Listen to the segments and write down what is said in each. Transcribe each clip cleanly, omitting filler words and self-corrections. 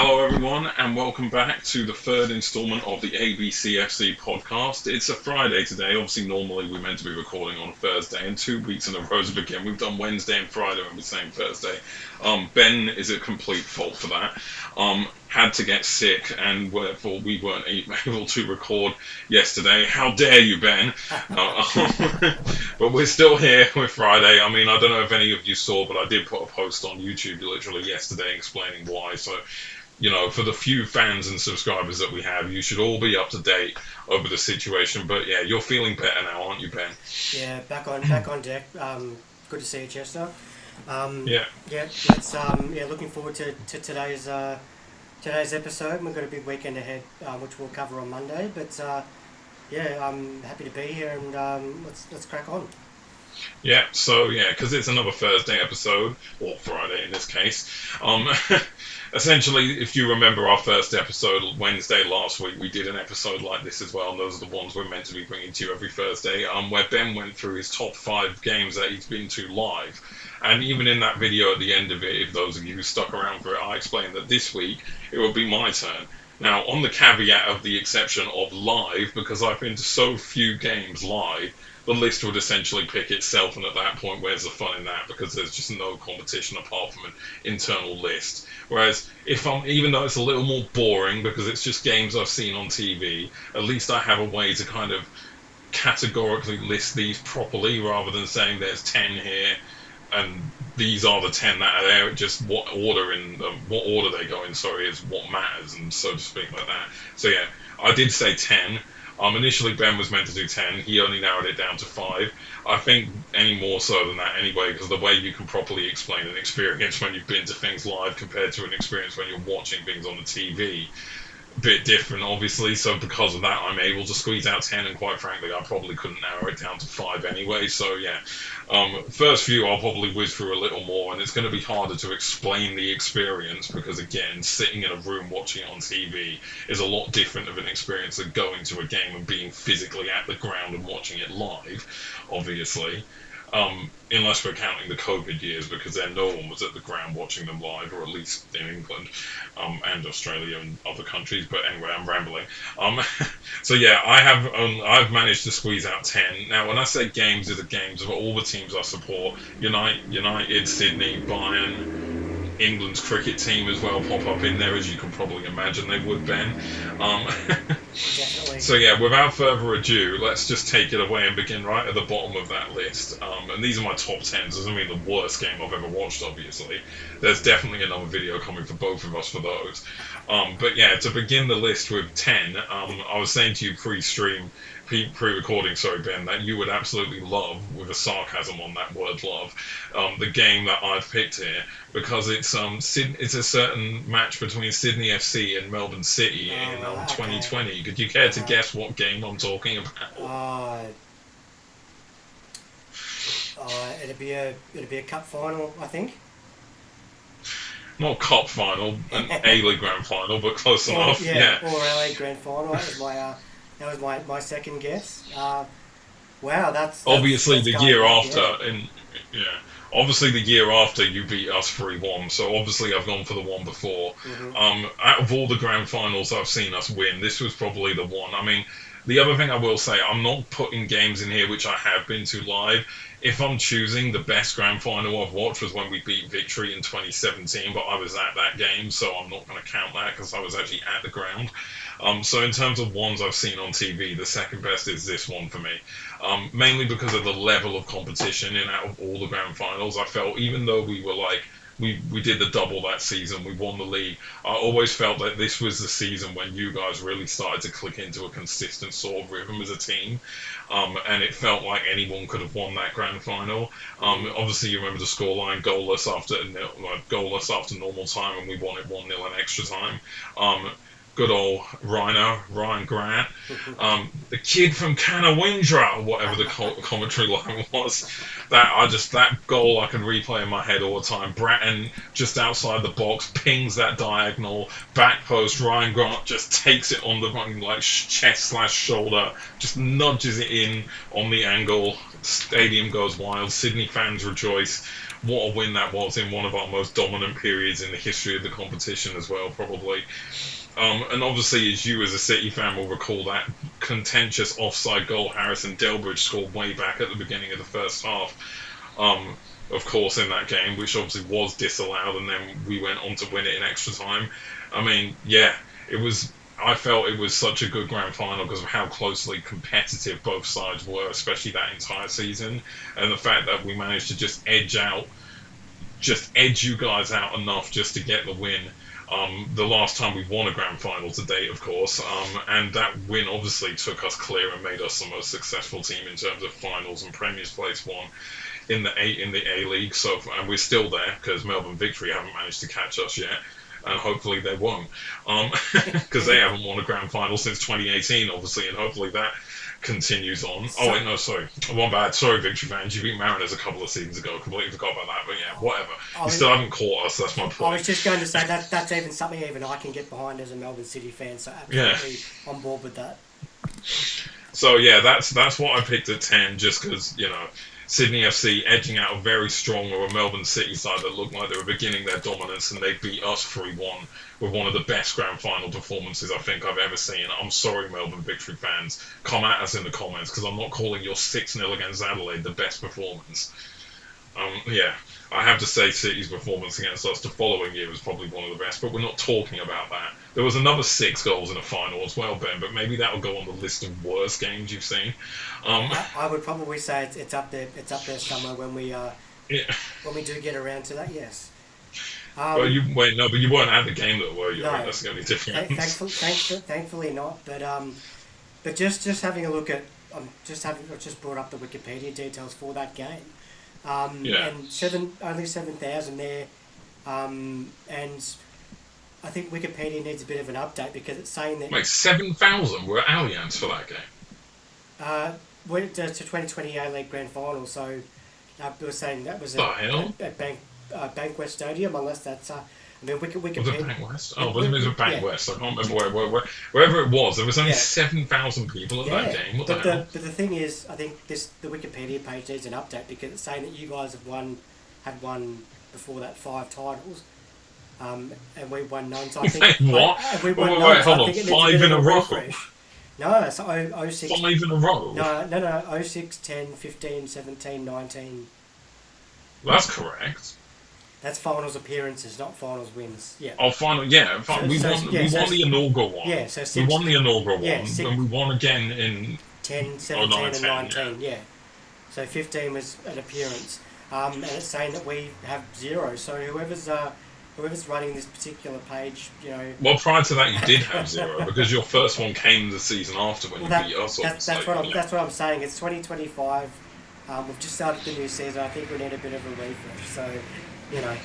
Hello, everyone, and welcome back to the third installment of the ABCFC podcast. It's a Friday today. Obviously, normally we're meant to be recording on a Thursday, and 2 weeks in a row again. We've done Wednesday and Friday, and we're saying Thursday. Ben is a complete fault for that. Had to get sick, and therefore we weren't able to record yesterday. How dare you, Ben? But we're still here with Friday. I mean, I don't know if any of you saw, but I did put a post on YouTube literally yesterday explaining why. So for the few fans and subscribers that we have, you should all be up to date over the situation. But yeah, you're feeling better now, aren't you, Ben? Yeah, back on deck. Good to see you, Chester. Yeah. Yeah, let's looking forward to today's episode. We've got a big weekend ahead, which we'll cover on Monday. But I'm happy to be here, and let's crack on. Yeah, because it's another Thursday episode, or Friday in this case. Essentially, if you remember our first episode, Wednesday last week, we did an episode like this as well, and those are the ones we're meant to be bringing to you every Thursday, where Ben went through his top 5 games that he's been to live. And even in that video at the end of it, if those of you who stuck around for it, I explained that this week it will be my turn. Now, on the caveat of the exception of live, because I've been to so few games live, the list would essentially pick itself, and at that point, where's the fun in that? Because there's just no competition apart from an internal list. Whereas, even though it's a little more boring because it's just games I've seen on TV, at least I have a way to kind of categorically list these properly, rather than saying there's 10 here and these are the 10 that are there. Just what order they go in, is what matters, and so to speak, like that. So yeah, I did say 10. Initially, Ben was meant to do 10. He only narrowed it down to 5. I think any more so than that anyway, because the way you can properly explain an experience when you've been to things live compared to an experience when you're watching things on the TV, a bit different, obviously. So because of that, I'm able to squeeze out 10, and quite frankly, I probably couldn't narrow it down to 5 anyway. So yeah, first few I'll probably whiz through a little more, and it's going to be harder to explain the experience because, again, sitting in a room watching it on TV is a lot different of an experience than going to a game and being physically at the ground and watching it live, obviously. Unless we're counting the COVID years, because then no one was at the ground watching them live, or at least in England and Australia and other countries. But anyway, I'm rambling. So yeah, I've managed to squeeze out 10. Now, when I say games, are the games of all the teams I support: United, Sydney, Bayern. England's cricket team as well pop up in there, as you can probably imagine they would, Ben. Definitely. So yeah, without further ado, let's just take it away and begin right at the bottom of that list. And these are my top 10s. Doesn't mean the worst game I've ever watched, obviously. There's definitely another video coming for both of us for those. But yeah, to begin the list with 10, I was saying to you pre-recording, Ben, that you would absolutely love, with a sarcasm on that word love, the game that I've picked here, because it's a certain match between Sydney FC and Melbourne City in 2020. Okay. Could you care to guess what game I'm talking about? It'd be a cup final, I think. Not cup final, an A-League Grand Final, but close enough. Yeah, or A-League Grand Final. That was my second guess. Wow, that's obviously that's the year after, obviously the year after you beat us 3-1. So obviously I've gone for the one before. Mm-hmm. Out of all the grand finals I've seen us win, this was probably the one. I mean, the other thing I will say, I'm not putting games in here which I have been to live. If I'm choosing, the best grand final I've watched was when we beat Victory in 2017, but I was at that game, so I'm not going to count that because I was actually at the ground. So in terms of ones I've seen on TV, the second best is this one for me. Mainly because of the level of competition in out of all the grand finals. I felt, even though we were we did the double that season, we won the league, I always felt that this was the season when you guys really started to click into a consistent sort of rhythm as a team. And it felt like anyone could have won that grand final. Obviously, you remember the scoreline, goalless after normal time, and we won it 1-0 in extra time. Good old Ryan Grant, the kid from Canawindra, or whatever the commentary line was. That goal I can replay in my head all the time. Bratton just outside the box pings that diagonal back post. Ryan Grant just takes it on the chest/shoulder, just nudges it in on the angle. Stadium goes wild. Sydney fans rejoice. what a win that was in one of our most dominant periods in the history of the competition as well, probably. And obviously, as you as a City fan will recall, that contentious offside goal Harrison Delbridge scored way back at the beginning of the first half. Um, of course, in that game, which obviously was disallowed, and then we went on to win it in extra time. I mean, yeah, it was. I felt it was such a good grand final because of how closely competitive both sides were, especially that entire season, and the fact that we managed to just edge you guys out enough just to get the win. The last time we won a grand final to date, of course, and that win obviously took us clear and made us the most successful team in terms of finals and Premier's Place won in the A League. So, and we're still there because Melbourne Victory haven't managed to catch us yet, and hopefully they won't, because they haven't won a grand final since 2018, obviously, and hopefully that continues on. Oh wait, no, sorry, one bad. Sorry, Victory fans, you beat Mariners a couple of seasons ago. Completely forgot about that. But yeah, whatever. You still haven't caught us. That's my I point. was just going to say that's even something even I can get behind as a Melbourne City fan. So absolutely on board with that. So yeah, that's what I picked at 10, just because Sydney FC edging out a very strong or a Melbourne City side that looked like they were beginning their dominance, and they beat us 3-1 with one of the best grand final performances I think I've ever seen. I'm sorry, Melbourne Victory fans, come at us in the comments because I'm not calling your 6-0 against Adelaide the best performance. Yeah, I have to say City's performance against us the following year was probably one of the best, but we're not talking about that. There was another 6 goals in the final as well, Ben, but maybe that will go on the list of worst games you've seen. I would probably say it's up there. It's up there somewhere when we Yeah. when we do get around to that. Yes. Well, but you weren't at the game though, were you? No, I mean, that's the only difference. thankfully not. But just having a look at I just brought up the Wikipedia details for that game. Yeah. And only 7,000 there, and I think Wikipedia needs a bit of an update because it's saying that Like 7,000 were at Allianz for that game. went to 2020 A League Grand Final. So we were saying that was The hell? at Bankwest Stadium, unless that's I mean Was it Wikipedia. Bankwest? Oh, wasn't it Yeah. Bankwest? I can't remember wherever it was. There was only Yeah. 7,000 people at that game. What the hell? But the thing is, I think the Wikipedia page needs an update because it's saying that you guys had won before that 5 titles, and we won none. So I think What? and we Wait, won none. So hold I on. think it needs a 5 bit in of a row? refresh. No, so 06. 5 in a row? No, 06, 10, 15, 17, 19. That's correct. That's finals appearances, not finals wins. Yeah. Oh, final. Yeah, we won the inaugural one. Yeah, so we won the inaugural yeah, one, and we won again in 10, 17, and 10, 19. Yeah. So 15 was an appearance, and it's saying that we have 0. So whoever's running this particular page, Well, prior to that, you did have 0 because your first one came the season after when you beat us. That's what I'm saying. It's 2025. We've just started the new season. I think we need a bit of a refresh. So, Yeah.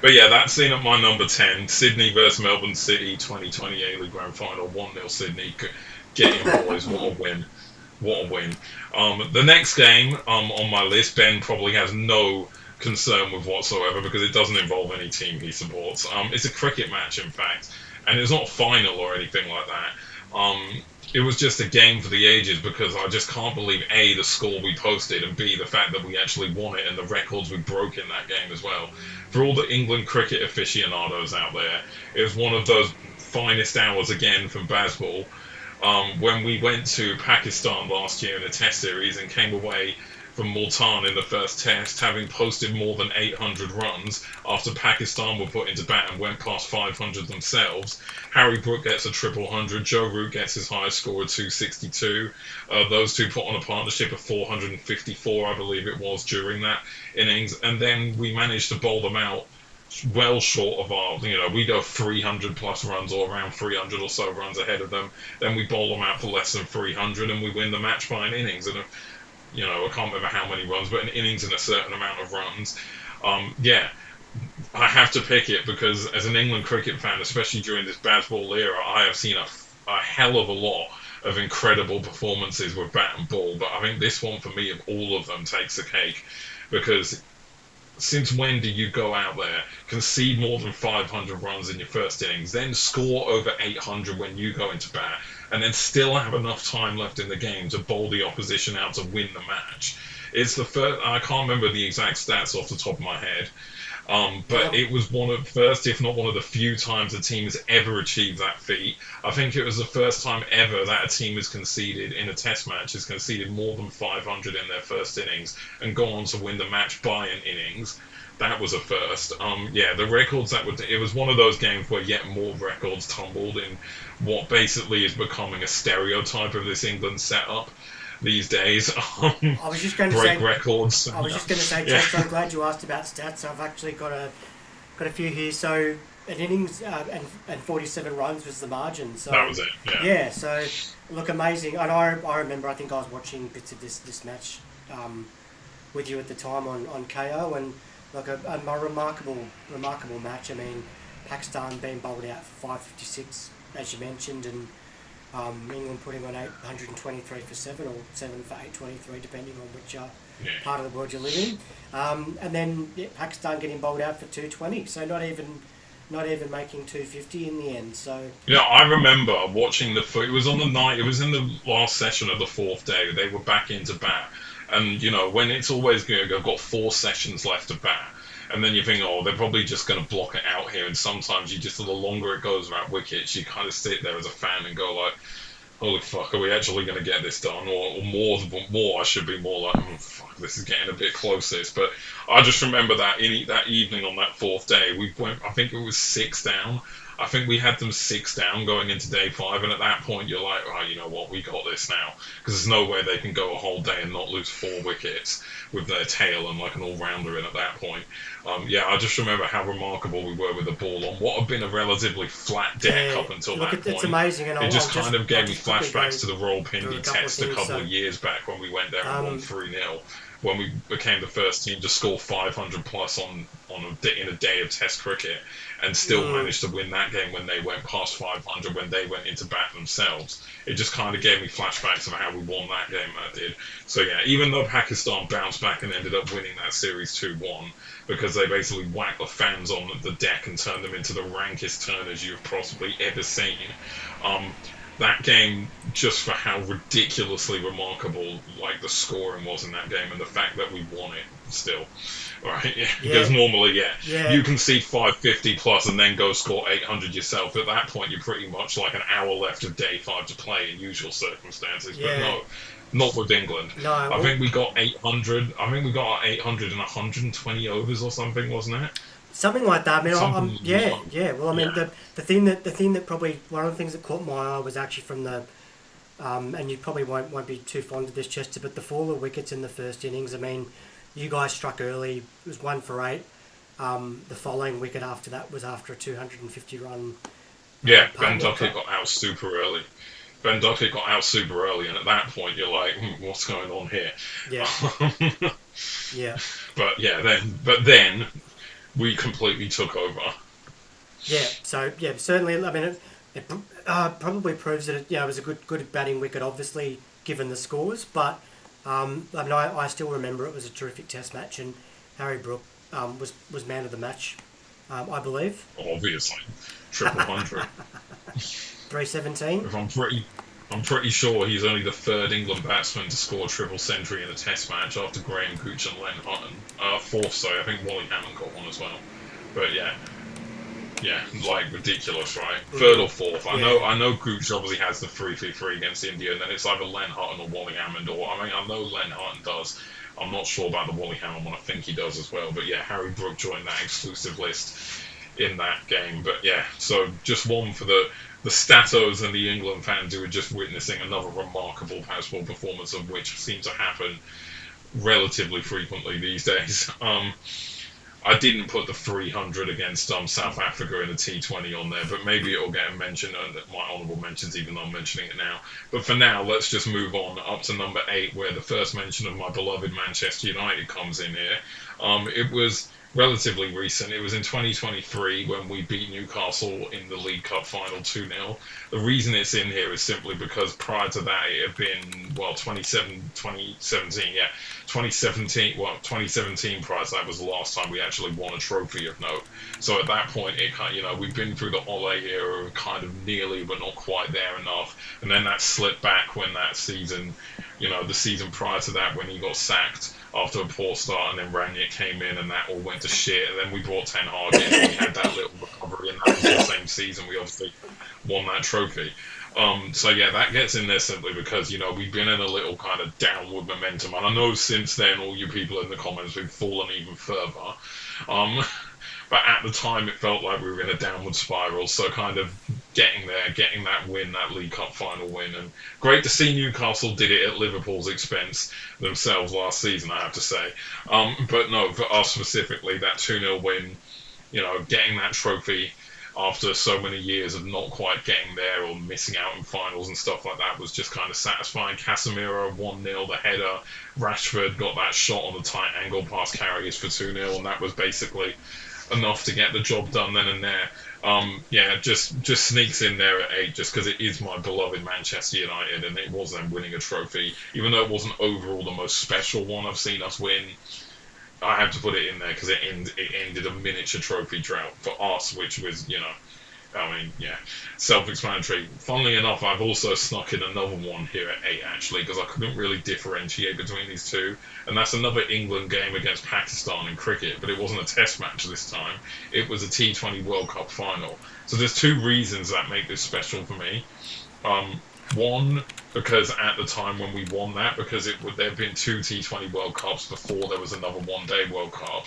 But yeah, that's seen at my number 10. Sydney versus Melbourne City, 2020 A-League Grand Final, 1-0 Sydney. Get in, boys. What a win. What a win. The next game on my list, Ben probably has no concern with whatsoever because it doesn't involve any team he supports. It's a cricket match, in fact, and it's not a final or anything like that. It was just a game for the ages because I just can't believe A, the score we posted, and B, the fact that we actually won it and the records we broke in that game as well. For all the England cricket aficionados out there, it was one of those finest hours again from Bazball when we went to Pakistan last year in a test series and came away from Multan in the first test, having posted more than 800 runs after Pakistan were put into bat and went past 500 themselves. Harry Brook gets a triple hundred, Joe Root gets his highest score of 262. Those two put on a partnership of 454, I believe it was, during that innings, and then we managed to bowl them out well short of our, we go 300 plus runs or around 300 or so runs ahead of them. Then we bowl them out for less than 300 and we win the match by an innings. And I can't remember how many runs, but an innings and a certain amount of runs. Yeah, I have to pick it because as an England cricket fan, especially during this Bazball era, I have seen a hell of a lot of incredible performances with bat and ball. But I think this one, for me, of all of them, takes the cake because since when do you go out there, concede more than 500 runs in your first innings, then score over 800 when you go into bat, and then still have enough time left in the game to bowl the opposition out to win the match? It's the first. I can't remember the exact stats off the top of my head, but Yeah, it was one of the first, if not one of the few times a team has ever achieved that feat. I think it was the first time ever that a team has conceded in a test match, has conceded more than 500 in their first innings and gone on to win the match by an innings. That was a first. Yeah, the records that would. It was one of those games where yet more records tumbled in what basically is becoming a stereotype of this England setup these days. I was just going to Break say. records. I was just going to say, Yeah, Chester, I'm glad you asked about stats. I've actually got a few here. So an innings and 47 runs was the margin. So that was it. Yeah. yeah, so look amazing. And I remember, I think I was watching bits of this match with you at the time on KO, and like a remarkable match. I mean, Pakistan being bowled out for 556, as you mentioned, and England putting on 823 for 7 or 7 for 823, depending on which Yeah. part of the world you live in. And then Pakistan getting bowled out for 220, so not even making 250 in the end. So Yeah, I remember watching it was on the night, it was in the last session of the fourth day. They were back into bat. And, when it's always going to, I've got 4 sessions left to bat. And then you think, oh, they're probably just going to block it out here. And sometimes you just, the longer it goes around wickets, you kind of sit there as a fan and go like, holy fuck, are we actually going to get this done? Or more, I should be more like, oh, fuck, this is getting a bit close, this. But I just remember that that evening on that fourth day, we went, I think it was 6 down. I think we had them 6 down going into day 5, and at that point you're like, oh, you know what, we got this now, because there's no way they can go a whole day and not lose 4 wickets with their tail and like an all-rounder in at that point. Yeah, I just remember how remarkable we were with the ball on what had been a relatively flat deck yeah, up until look, that it's point. amazing, and It just I'll kind of gave me just quickly go flashbacks to the through Rawalpindi a couple of test a things. couple So of years back when we went down and won um, 3-0, when we became the first team to score 500 plus in a day of Test cricket, and still mm, managed to win that game when they went past 500 when they went into bat themselves. It just kind of gave me flashbacks of how we won that game. That did. So yeah, even though Pakistan bounced back and ended up winning that series 2-1 because they basically whacked the fans on the deck and turned them into the rankest turners you've possibly ever seen. Um, that game, just for how ridiculously remarkable like the scoring was in that game and the fact that we won it still, right? Yeah, because yeah, normally, yeah, yeah, you can see 550 plus and then go score 800 yourself. At that point, you're pretty much like an hour left of day 5 to play in usual circumstances. But yeah. no, not with England. No, I well, think we got 800. I think we got 800 in 120 overs or something, wasn't it? something like that. I mean, Something yeah, long. yeah. Well, I mean, Yeah, the thing that probably one of the things that caught my eye was actually from the and you probably won't be too fond of this, Chester, but the fall of wickets in the first innings. I mean, you guys struck early. It was 1 for 8. The following wicket after that was after a 250 run yeah. Ben partner. Duckett got out super early. Ben Duffy got out super early, and at that point, you're like, "What's going on here?" Yeah, yeah, But yeah, then we completely took over. yeah. So yeah, certainly. I mean, it probably proves that it was a good batting wicket, obviously given the scores. But I mean, I still remember it was a terrific Test match, and Harry Brook was man of the match, I believe. Obviously, triple hundred. 317. If I'm pretty sure he's only the third England batsman to score a triple century in a Test match after Graham Gooch and Len Hutton. Fourth, sorry, I think Wally Hammond got one as well. But yeah, yeah, like ridiculous, right? Third or fourth. Yeah, I know Gooch obviously has the 3-3 against India, and then it's either Len Hutton or Wally Hammond. Or I mean, I know Len Hutton does. I'm not sure about the Wally Hammond one. I think he does as well. But yeah, Harry Brook joined that exclusive list in that game. But yeah, so just one for the Statos and the England fans who are just witnessing another remarkable passball performance, of which seems to happen relatively frequently these days. I didn't put the 300 against South Africa in the T20 on there, but maybe it'll get a mention under my honourable mentions, even though I'm mentioning it now. But for now, let's just move on up to number 8, where the first mention of my beloved Manchester United comes in here. It was relatively recent. It was in 2023 when we beat Newcastle in the League Cup final 2-0. The reason it's in here is simply because prior to that it had been, well, 2017, yeah. 2017, well, 2017 prior to that was the last time we actually won a trophy of note. So at that point, it kind, we've been through the Ole era, kind of nearly, but not quite there enough. And then that slipped back when that season, the season prior to that when he got sacked after a poor start, and then Rangnick came in, and that all went to shit. And then we brought Ten Hag in, and we had that little recovery, and that was the same season we obviously won that trophy. So yeah, that gets in there simply because we've been in a little kind of downward momentum, and I know since then all you people in the comments we've fallen even further. Um, but at the time it felt like we were in a downward spiral. So kind of getting there, getting that win, that League Cup final win, and great to see Newcastle did it at Liverpool's expense themselves last season, I have to say. But no, for us specifically, that 2-0 win, getting that trophy after so many years of not quite getting there or missing out in finals and stuff like that was just kind of satisfying. Casemiro 1-0, the header. Rashford got that shot on the tight angle past Karius for 2-0, and that was basically enough to get the job done then and there. Yeah, just sneaks in there at 8 just because it is my beloved Manchester United, and it was them winning a trophy. Even though it wasn't overall the most special one I've seen us win, I have to put it in there because it ended a miniature trophy drought for us, which was, I mean, yeah, self-explanatory. Funnily enough, I've also snuck in another one here at 8, actually, because I couldn't really differentiate between these two. And that's another England game against Pakistan in cricket, but it wasn't a test match this time. It was a T20 World Cup final. So there's two reasons that make this special for me. Um, One, because at the time when we won that, because there have been two T20 World Cups before there was another one-day World Cup.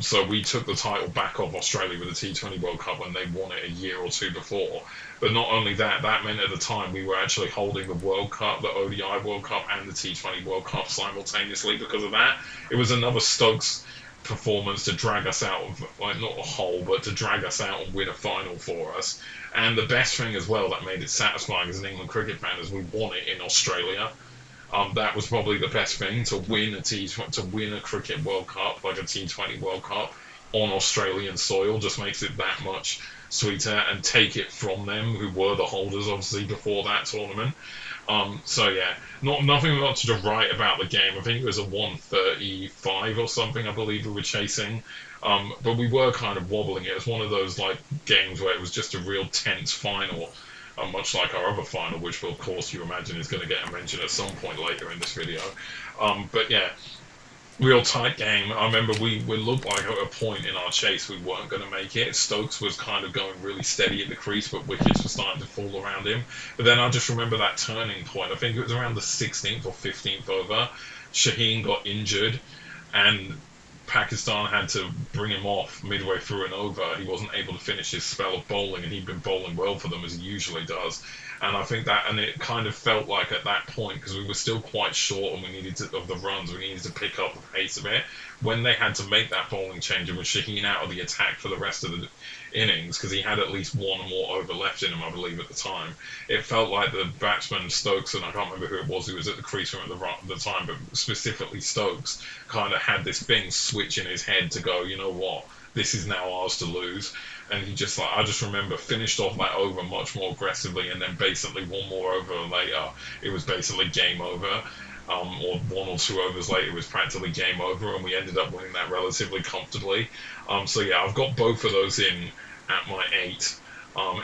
So we took the title back off Australia with the T20 World Cup when they won it a year or two before. But not only that, that meant at the time we were actually holding the World Cup, the ODI World Cup, and the T20 World Cup simultaneously because of that. It was another Stokes performance to drag us out of, like, not a hole, but to drag us out and win a final for us. And the best thing as well that made it satisfying as an England cricket fan is we won it in Australia. That was probably the best thing to win a cricket World Cup, like a T20 World Cup, on Australian soil. Just makes it that much sweeter, and take it from them, who were the holders obviously before that tournament. So yeah, nothing much to write about the game. I think it was a 135 or something, I believe we were chasing. But we were kind of wobbling. It was one of those like games where it was just a real tense final, much like our other final, which will, of course, you imagine is going to get a mention at some point later in this video. But yeah, real tight game. I remember we looked like at a point in our chase we weren't going to make it. Stokes was kind of going really steady at the crease, but wickets were starting to fall around him. But then I just remember that turning point. I think it was around the 16th or 15th over. Shaheen got injured, and Pakistan had to bring him off midway through an over. He wasn't able to finish his spell of bowling, and he'd been bowling well for them as he usually does. And I think that, and it kind of felt like at that point, because we were still quite short and we needed to, of the runs, we needed to pick up the pace of it. When they had to make that bowling change and with Shaheen out of the attack for the rest of the innings, because he had at least one more over left in him, I believe, at the time, it felt like the batsman Stokes, and I can't remember who it was who was at the crease room at the time, but specifically Stokes, kind of had this thing switch in his head to go, you know what, this is now ours to lose. And he just, like, I just remember, finished off that over much more aggressively, and then basically one more over later, it was basically game over. Or one or two overs later, it was practically game over, and we ended up winning that relatively comfortably. So yeah, I've got both of those in at my 8.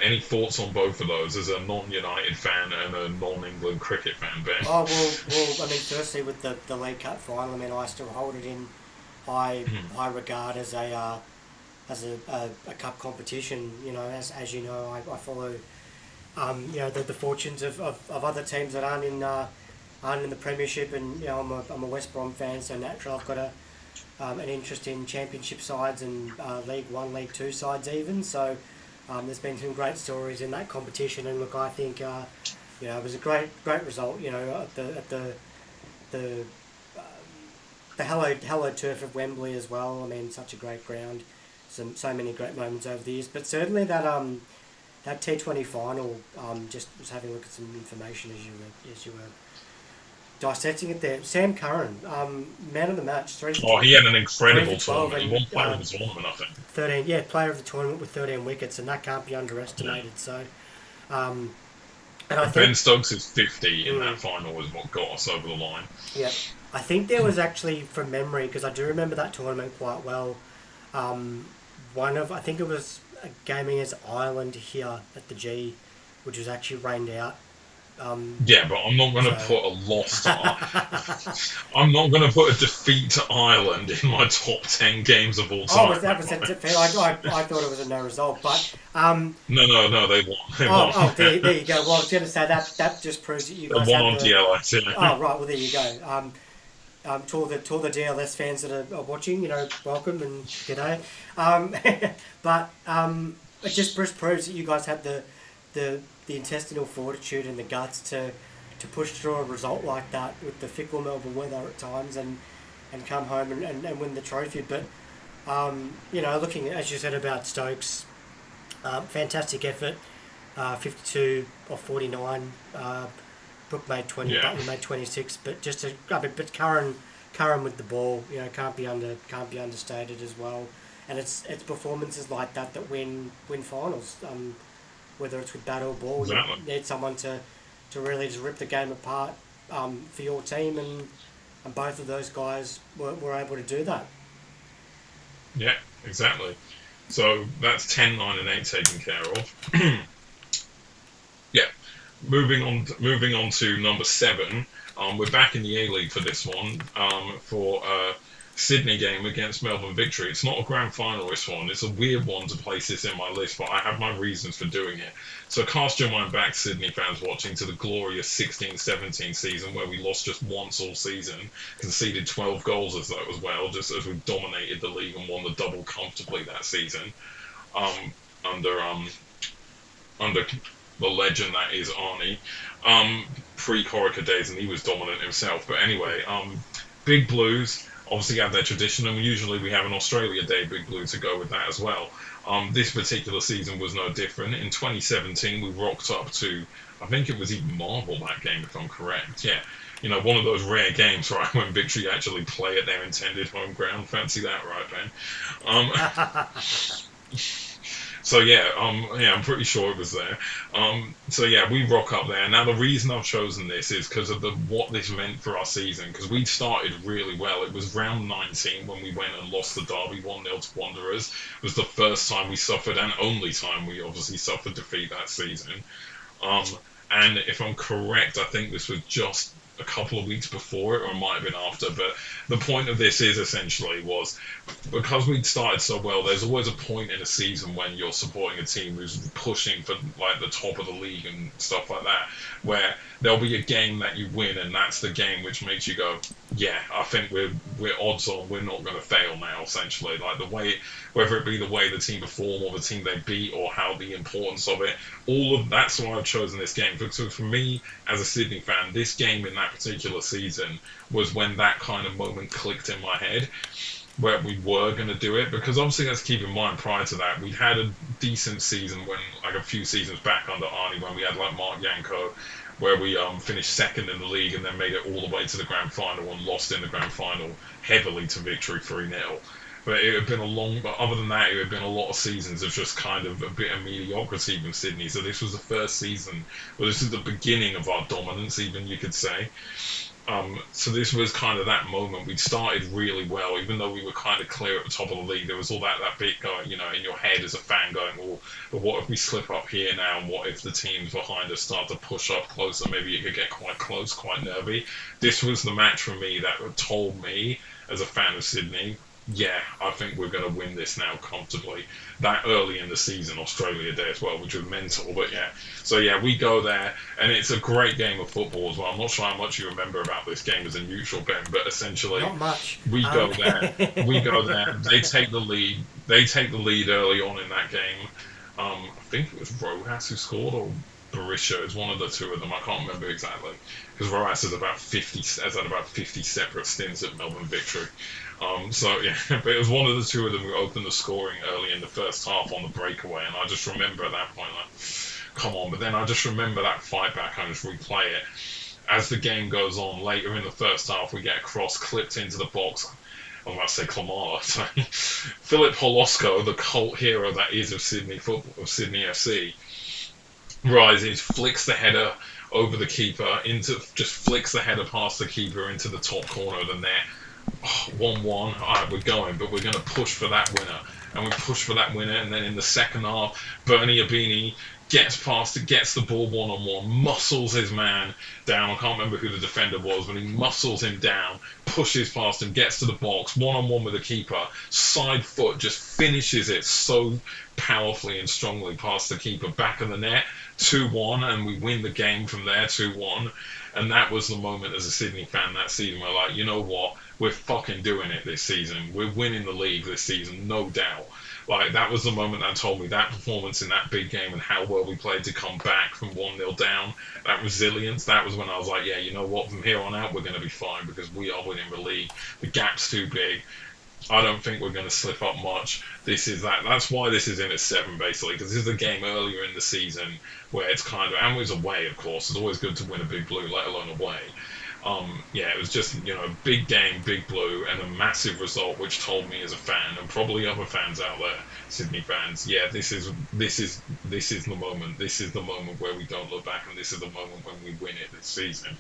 Any thoughts on both of those as a non-United fan and a non-England cricket fan, Ben? Oh well. I mean, firstly with the League Cup final, I mean, I still hold it in high regard as a cup competition. You know, as you know, I follow the fortunes of other teams that aren't in the Premiership, and I'm a West Brom fan, so naturally I've got an interest in Championship sides and League One, League Two sides even. So there's been some great stories in that competition, and look, I think it was a great result. At the hallowed turf of Wembley as well. I mean, such a great ground. So many great moments over the years, but certainly that T20 final. Just was having a look at some information as you were dissecting it there. Sam Curran, man of the match, Oh, he had an three for incredible 12 tournament. He and won player of the tournament, I think. 13. Yeah, player of the tournament with 13 wickets, and that can't be Yeah. underestimated. So, um, and I Ben think, Stokes' 50 in mm, that final was what got us over the line. yeah, I think there was actually from memory because I do remember that tournament quite well. Um, I think it was a game against Ireland here at the G, which was actually rained out. Um, Yeah, but I'm not going to so put a loss to. I'm not going to put a defeat to Ireland in my top 10 games of all Oh, time. that was a fair. I thought it was a no result, but No, they won. They won. there you go. Well, I was going to say that just proves that you They guys won had on the. DLS. Yeah. Oh, right. Well, there you go. To all the DLS fans that are watching, welcome and g'day. Um, but it just proves that you guys had the intestinal fortitude and the guts to push through a result like that with the fickle Melbourne weather at times and come home and win the trophy. But looking as you said about Stokes, fantastic effort. 52 or 49. Brooke made 20, Yeah. Butler made 26. But but Curran with the ball, can't be understated as well. And it's performances like that win finals. Whether it's with bat or ball, you Exactly. need someone to really just rip the game apart for your team, and both of those guys were able to do that. Yeah, exactly. So that's 10, 9, and 8 taken care of. Yeah. Moving on to number 7. We're back in the A League for this one. For Sydney game against Melbourne Victory. It's not a grand final, this one. It's a weird one to place this in my list, but I have my reasons for doing it. So cast your mind back, Sydney fans watching, to the glorious 16-17 season where we lost just once all season, conceded 12 goals as well, just as we dominated the league and won the double comfortably that season. Um, under under the legend that is Arnie. Pre-Corica days, and he was dominant himself. But anyway, Big Blues obviously have their tradition, and usually we have an Australia Day Big Blue to go with that as well. This particular season was no different. In 2017, we rocked up to, I think it was even Marvel that game, if I'm correct. Yeah, one of those rare games, right, when Victory actually play at their intended home ground. Fancy that, right, Ben? So yeah, I'm pretty sure it was there. So yeah, we rock up there. Now the reason I've chosen this is because of what this meant for our season. Because we started really well. It was round 19 when we went and lost the derby 1-0 to Wanderers. It was the first time we suffered and only time we obviously suffered defeat that season. Um, and if I'm correct, I think this was just a couple of weeks before it, or it might have been after. But the point of this is essentially was because we'd started so well. There's always a point in a season when you're supporting a team who's pushing for like the top of the league and stuff like that, where there'll be a game that you win, and that's the game which makes you go, yeah, I think we're odds on we're not going to fail now. Essentially, like the way, whether it be the way the team perform or the team they beat or how the importance of it, all of that's why I've chosen this game. So for me, as a Sydney fan, this game in that particular season was when that kind of moment clicked in my head where we were going to do it, because obviously let's keep in mind prior to that we'd had a decent season when like a few seasons back under Arnie when we had like Mark Yanko where we finished second in the league and then made it all the way to the grand final and lost in the grand final heavily to Victory 3-0. But it had been but other than that, it had been a lot of seasons of just kind of a bit of mediocrity from Sydney. So this was the first season, well, this is the beginning of our dominance, even you could say. So this was kind of that moment. We'd started really well, even though we were kind of clear at the top of the league. There was all that bit going, in your head as a fan going, well, but what if we slip up here now? And what if the teams behind us start to push up closer? Maybe it could get quite close, quite nervy. This was the match for me that told me, as a fan of Sydney, yeah, I think we're going to win this now comfortably. That early in the season, Australia Day as well, which was mental. But yeah, so yeah, we go there, and it's a great game of football as well. I'm not sure how much you remember about this game as a neutral, Ben, but essentially, Not much. we go there. We go there. They take the lead. They take the lead early on in that game. I think it was Rojas who scored, or Berisha. It's one of the two of them. I can't remember exactly because Rojas has had about 50 separate stints at Melbourne Victory. So yeah, but it was one of the two of them who opened the scoring early in the first half on the breakaway, and I just remember at that point, like, come on. But then I just remember that fight back. I just replay it, as the game goes on, later in the first half, we get a cross clipped into the box. I'm about to say Klamala. Philip Holosko, the cult hero that is of Sydney football, of Sydney FC, rises, flicks the header over the keeper just flicks the header past the keeper into the top corner of the net. 1-1. All right, we're going, but we're going to push for that winner, and we push for that winner. And then in the second half, Bernie Abini gets past it, gets the ball 1-on-1, muscles his man down. I can't remember who the defender was, but he muscles him down, pushes past him, gets to the box, 1-on-1 with the keeper, side foot, just finishes it so powerfully and strongly past the keeper, back of the net, 2-1, and we win the game from there, 2-1. And that was the moment as a Sydney fan that season where, like, you know what, we're fucking doing it this season. We're winning the league this season, no doubt. Like, that was the moment that told me that performance in that big game and how well we played to come back from 1-0 down, that resilience, that was when I was like, yeah, you know what, from here on out, we're going to be fine because we are winning the league. The gap's too big. I don't think we're going to slip up much. This is that. That's why this is in at 7, basically, because this is a game earlier in the season where it's kind of, and it was away, of course. It's always good to win a big blue, let alone away. Yeah, it was just, big game, big blue, and a massive result, which told me as a fan, and probably other fans out there, Sydney fans, yeah, this is the moment. This is the moment where we don't look back, and this is the moment when we win it this season.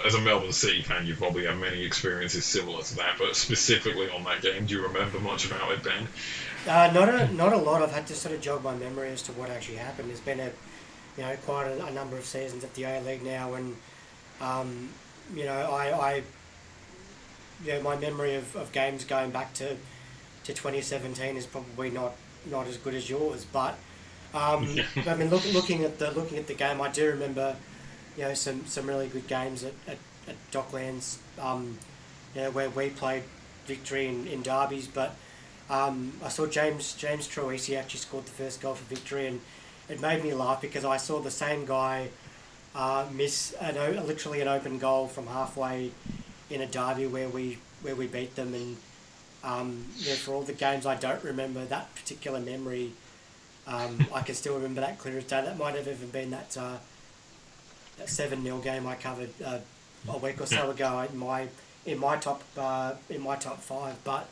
As a Melbourne City fan, you probably have many experiences similar to that, but specifically on that game, do you remember much about it, Ben? Not a lot. I've had to sort of jog my memory as to what actually happened. There's been quite a number of seasons at the A League now, and my memory of games going back to 2017 is probably not as good as yours. But I mean, looking at the game, I do remember some really good games at Docklands. Where we played victory in derbies, but I saw James Troisi actually scored the first goal for victory, and it made me laugh because I saw the same guy miss literally an open goal from halfway in a derby where we beat them, and for all the games I don't remember that particular memory, I can still remember that clear as day. That might have even been that 7-0 game I covered a week or so ago in my top 5. But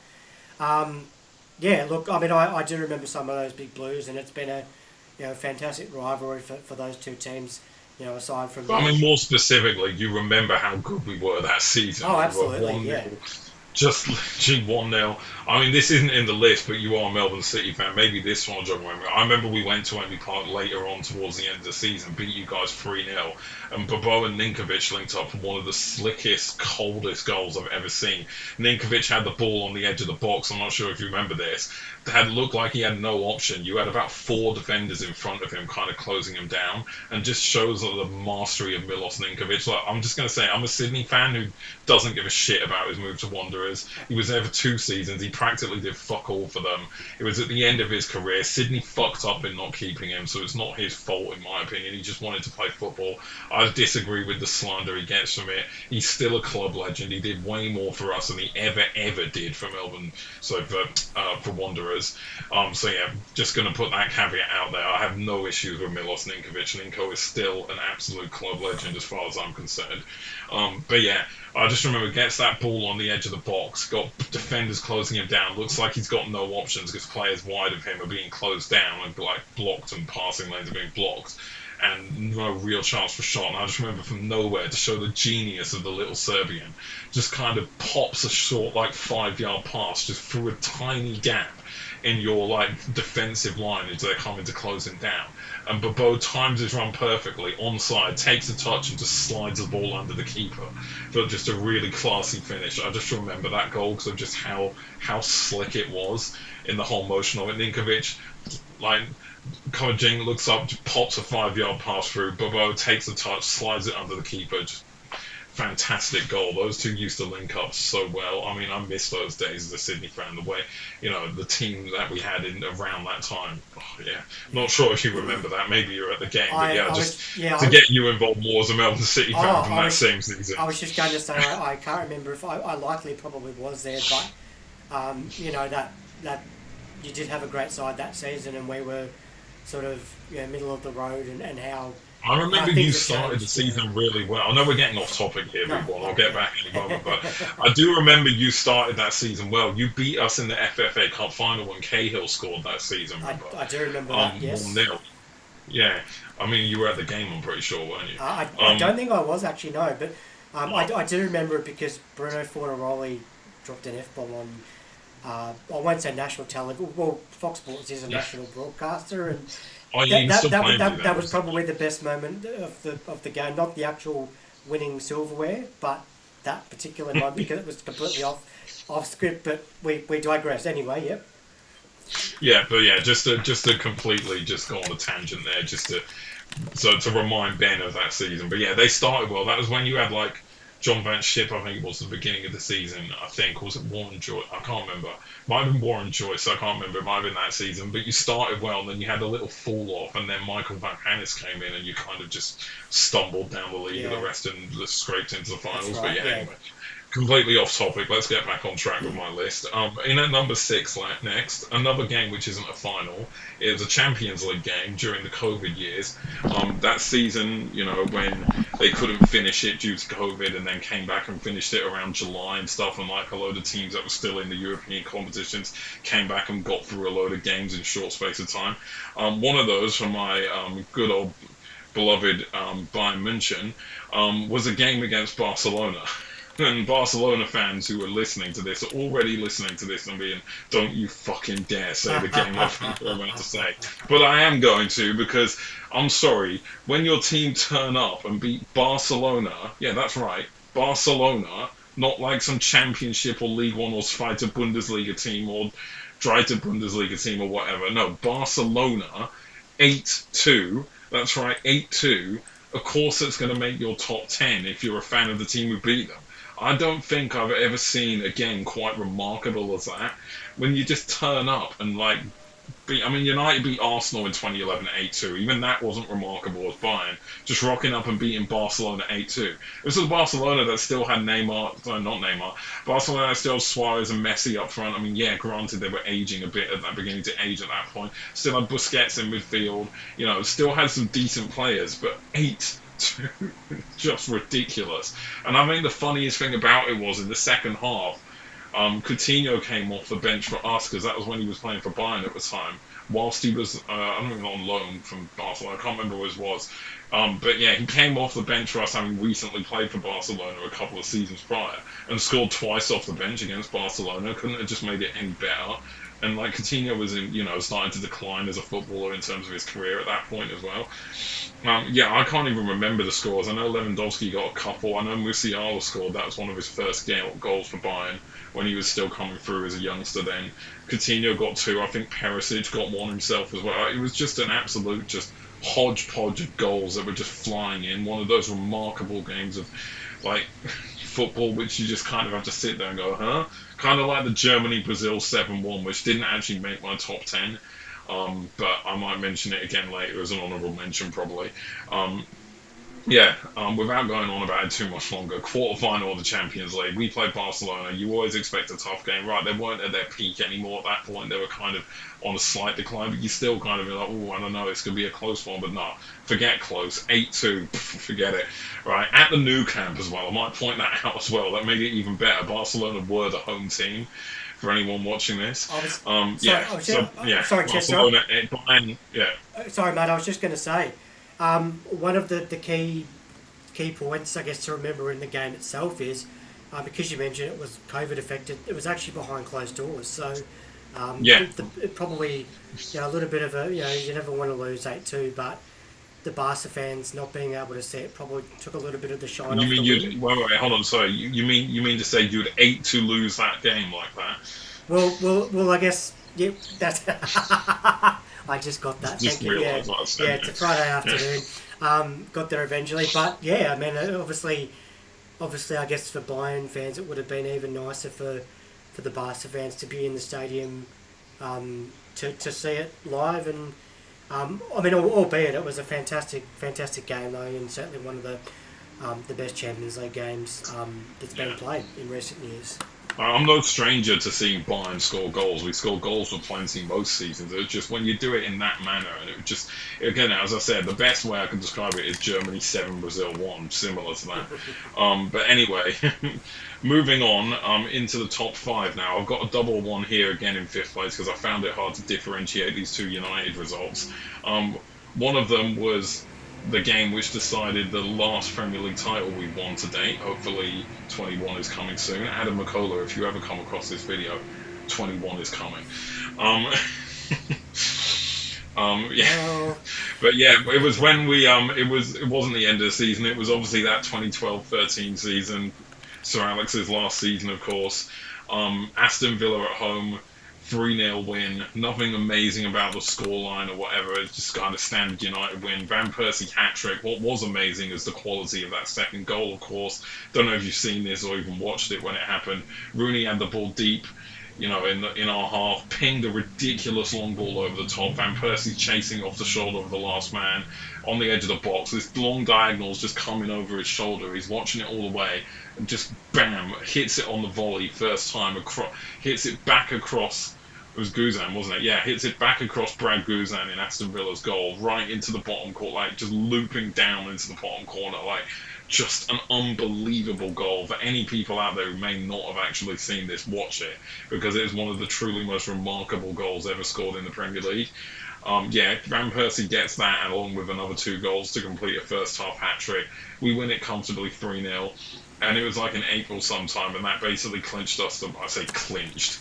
look, I mean, I do remember some of those big blues, and it's been a fantastic rivalry for those two teams. Aside from. I mean, more specifically, you remember how good we were that season. Oh, absolutely, yeah. Just literally 1-0. I mean, this isn't in the list, but you are a Melbourne City fan. Maybe this one will jog my memory. I remember we went to Wembley Park later on towards the end of the season, beat you guys 3-0, and Bobo and Ninkovic linked up for one of the slickest, coldest goals I've ever seen. Ninkovic had the ball on the edge of the box. I'm not sure if you remember this. It had looked like he had no option. You had about 4 defenders in front of him, kind of closing him down, and just shows the mastery of Milos Ninkovic. Like, I'm just going to say, I'm a Sydney fan who doesn't give a shit about his move to Wanderers. He was there for 2 seasons. He practically did fuck all for them. It was at the end of his career. Sydney fucked up in not keeping him, so it's not his fault, in my opinion. He just wanted to play football. I disagree with the slander he gets from it. He's still a club legend. He did way more for us than he ever did for Melbourne, so for Wanderers. So yeah, just going to put that caveat out there. I have no issues with Milos Ninkovic. Ninko is still an absolute club legend as far as I'm concerned. But yeah, I just remember gets that ball on the edge of the box, got defenders closing him down. Looks like he's got no options because players wide of him are being closed down and blocked, and passing lanes are being blocked, and no real chance for shot. And I just remember from nowhere, to show the genius of the little Serbian, just kind of pops a short 5-yard pass just through a tiny gap in your defensive line as they're coming to close him down. And Bobo times his run perfectly, onside, takes a touch and just slides the ball under the keeper for just a really classy finish. I just remember that goal because of just how slick it was in the whole motion of it. Ninkovic, Kojing looks up, pops a 5-yard pass through, Bobo takes a touch, slides it under the keeper, just fantastic goal. Those two used to link up so well. I mean, I miss those days as a Sydney fan, the way, the team that we had around that time. Oh, yeah. Not sure if you remember that. Maybe you were at the game, but to get you involved more as a Melbourne City fan from that same season. I was just going to say, I can't remember if I likely probably was there, but, that you did have a great side that season, and we were sort of middle of the road, and I how remember you things have started the changed. season really well. I know we're getting off topic here, No, people, and no, I'll get back in a moment, but I do remember you started that season well. You beat us in the FFA Cup final when Cahill scored that season, remember? I do remember that. Yes. 1-0. Yeah. I mean, you were at the game, I'm pretty sure, weren't you? I don't think I was actually, no, but No. I do remember it because Bruno Fornaroli dropped an F bomb on. I won't say national television. Well, Fox Sports is a Yeah. national broadcaster, and Oh, yeah, he's still playing you that then. was probably the best moment of the game. Not the actual winning silverware, but that particular moment because it was completely off script. But we digress anyway. Yep. Yeah, but yeah, just to completely just go on a tangent there, to remind Ben of that season. But yeah, they started well. That was when you had like John Van Schip, I think it was the beginning of the season. I think, or was it Warren Joyce? I can't remember. Might have been Warren Joyce. I can't remember. It might have been that season. But you started well, and then you had a little fall off, and then Michael Van Hannes came in, and you kind of just stumbled down the league of Yeah, the rest and scraped into the that's finals. But right. yeah, Yeah. anyway, completely off topic. Let's get back on track with my list. In at number six, next, another game which isn't a final. It was a Champions League game during the COVID years. That season, when they couldn't finish it due to COVID, and then came back and finished it around July and stuff, and like a load of teams that were still in the European competitions came back and got through a load of games in short space of time. One of those for my good old beloved Bayern München was a game against Barcelona. And Barcelona fans who are listening to this are already listening to this and being, don't you fucking dare say the game I think you're about to say. But I am going to, because I'm sorry, when your team turn up and beat Barcelona, yeah, that's right, Barcelona, not like some Championship or League One or Zweite Bundesliga team or Dritte Bundesliga team or whatever. No, Barcelona, 8-2, that's right, 8-2. Of course, it's going to make your top 10 if you're a fan of the team who beat them. I don't think I've ever seen a game quite remarkable as that. When you just turn up and like beat, I mean, United beat Arsenal in 2011 8-2. Even that wasn't remarkable as Bayern. Just rocking up and beating Barcelona 8-2. This was Barcelona that still had Neymar, no, not Neymar. Barcelona that still had Suarez and Messi up front. I mean, yeah, granted they were aging a bit at that, beginning to age at that point. Still had Busquets in midfield. Still had some decent players, but 8-2, just ridiculous. And I think the funniest thing about it was in the second half, Coutinho came off the bench for us because that was when he was playing for Bayern at the time. Whilst he was, I don't know, on loan from Barcelona, I can't remember who it was. But yeah, he came off the bench for us, having recently played for Barcelona a couple of seasons prior, and scored twice off the bench against Barcelona. Couldn't have just made it any better. And like Coutinho was starting to decline as a footballer in terms of his career at that point as well. Yeah, I can't even remember the scores. I know Lewandowski got a couple. I know Musiala scored. That was one of his first goals for Bayern when he was still coming through as a youngster then. Coutinho got two. I think Perisic got one himself as well. It was just an absolute just hodgepodge of goals that were just flying in. One of those remarkable games of like football which you just kind of have to sit there and go, huh? Kind of like the Germany-Brazil 7-1, which didn't actually make my top 10. But I might mention it again later as an honourable mention, probably. Yeah, without going on about it too much longer, quarter-final of the Champions League, we played Barcelona. You always expect a tough game, right? They weren't at their peak anymore at that point. They were kind of on a slight decline, but you still kind of be like, oh, I don't know, it's going to be a close one, but no, forget close. 8-2, forget it. Right, at the Nou Camp as well, I might point that out as well. That made it even better. Barcelona were the home team for anyone watching this. I was sorry. Yeah, so, yeah, Sorry, Chester. Barcelona, Bayern, yeah. Sorry, mate. I was just going to say, one of the key points, I guess, to remember in the game itself is because you mentioned it was COVID affected. It was actually behind closed doors, so Yeah. it probably a little bit of a you never want to lose 8-2, but the Barca fans not being able to see it probably took a little bit of the shine You off mean the win. wait, hold on, sorry. You mean to say you'd hate to lose that game like that? Well. I guess yeah. That's I just got that. Just Thank you. Yeah, realised what I was yeah. saying. It's a Friday afternoon. Got there eventually, but yeah. I mean, obviously, I guess for Bayern fans, it would have been even nicer for the Barca fans to be in the stadium to see it live. And I mean, albeit it was a fantastic game though, and certainly one of the best Champions League games that's been Yeah. played in recent years. I'm no stranger to seeing Bayern score goals. We score goals for plenty most seasons. It's just when you do it in that manner, and it just, again, as I said, the best way I can describe it is Germany 7, Brazil 1, similar to that. But anyway, moving on into the top five now. I've got a double one here again in fifth place because I found it hard to differentiate these two United results. Um, One of them was the game which decided the last Premier League title we won to date. Hopefully, 21 is coming soon. Adam McCullough, if you ever come across this video, 21 is coming. Um, yeah, Well, but yeah, it was when it wasn't the end of the season. It was obviously that 2012-13 season, Sir Alex's last season, of course. Aston Villa at home, 3-0 win. Nothing amazing about the scoreline or whatever. It's just kind of standard United win. Van Persie hat trick. What was amazing is the quality of that second goal, of course. Don't know if you've seen this or even watched it when it happened. Rooney had the ball deep, in our half, pinged a ridiculous long ball over the top. Van Persie chasing off the shoulder of the last man on the edge of the box. This long diagonal's just coming over his shoulder. He's watching it all the way and just bam, hits it on the volley first time across, hits it back across. It was Guzan, wasn't it? Yeah, hits it back across Brad Guzan in Aston Villa's goal, right into the bottom corner, like just looping down into the bottom corner, like just an unbelievable goal. For any people out there who may not have actually seen this, watch it because it is one of the truly most remarkable goals ever scored in the Premier League. Yeah, Van Persie gets that along with another two goals to complete a first half hat trick. We win it comfortably 3-0. And it was like in April sometime, and that basically clinched us. I say clinched,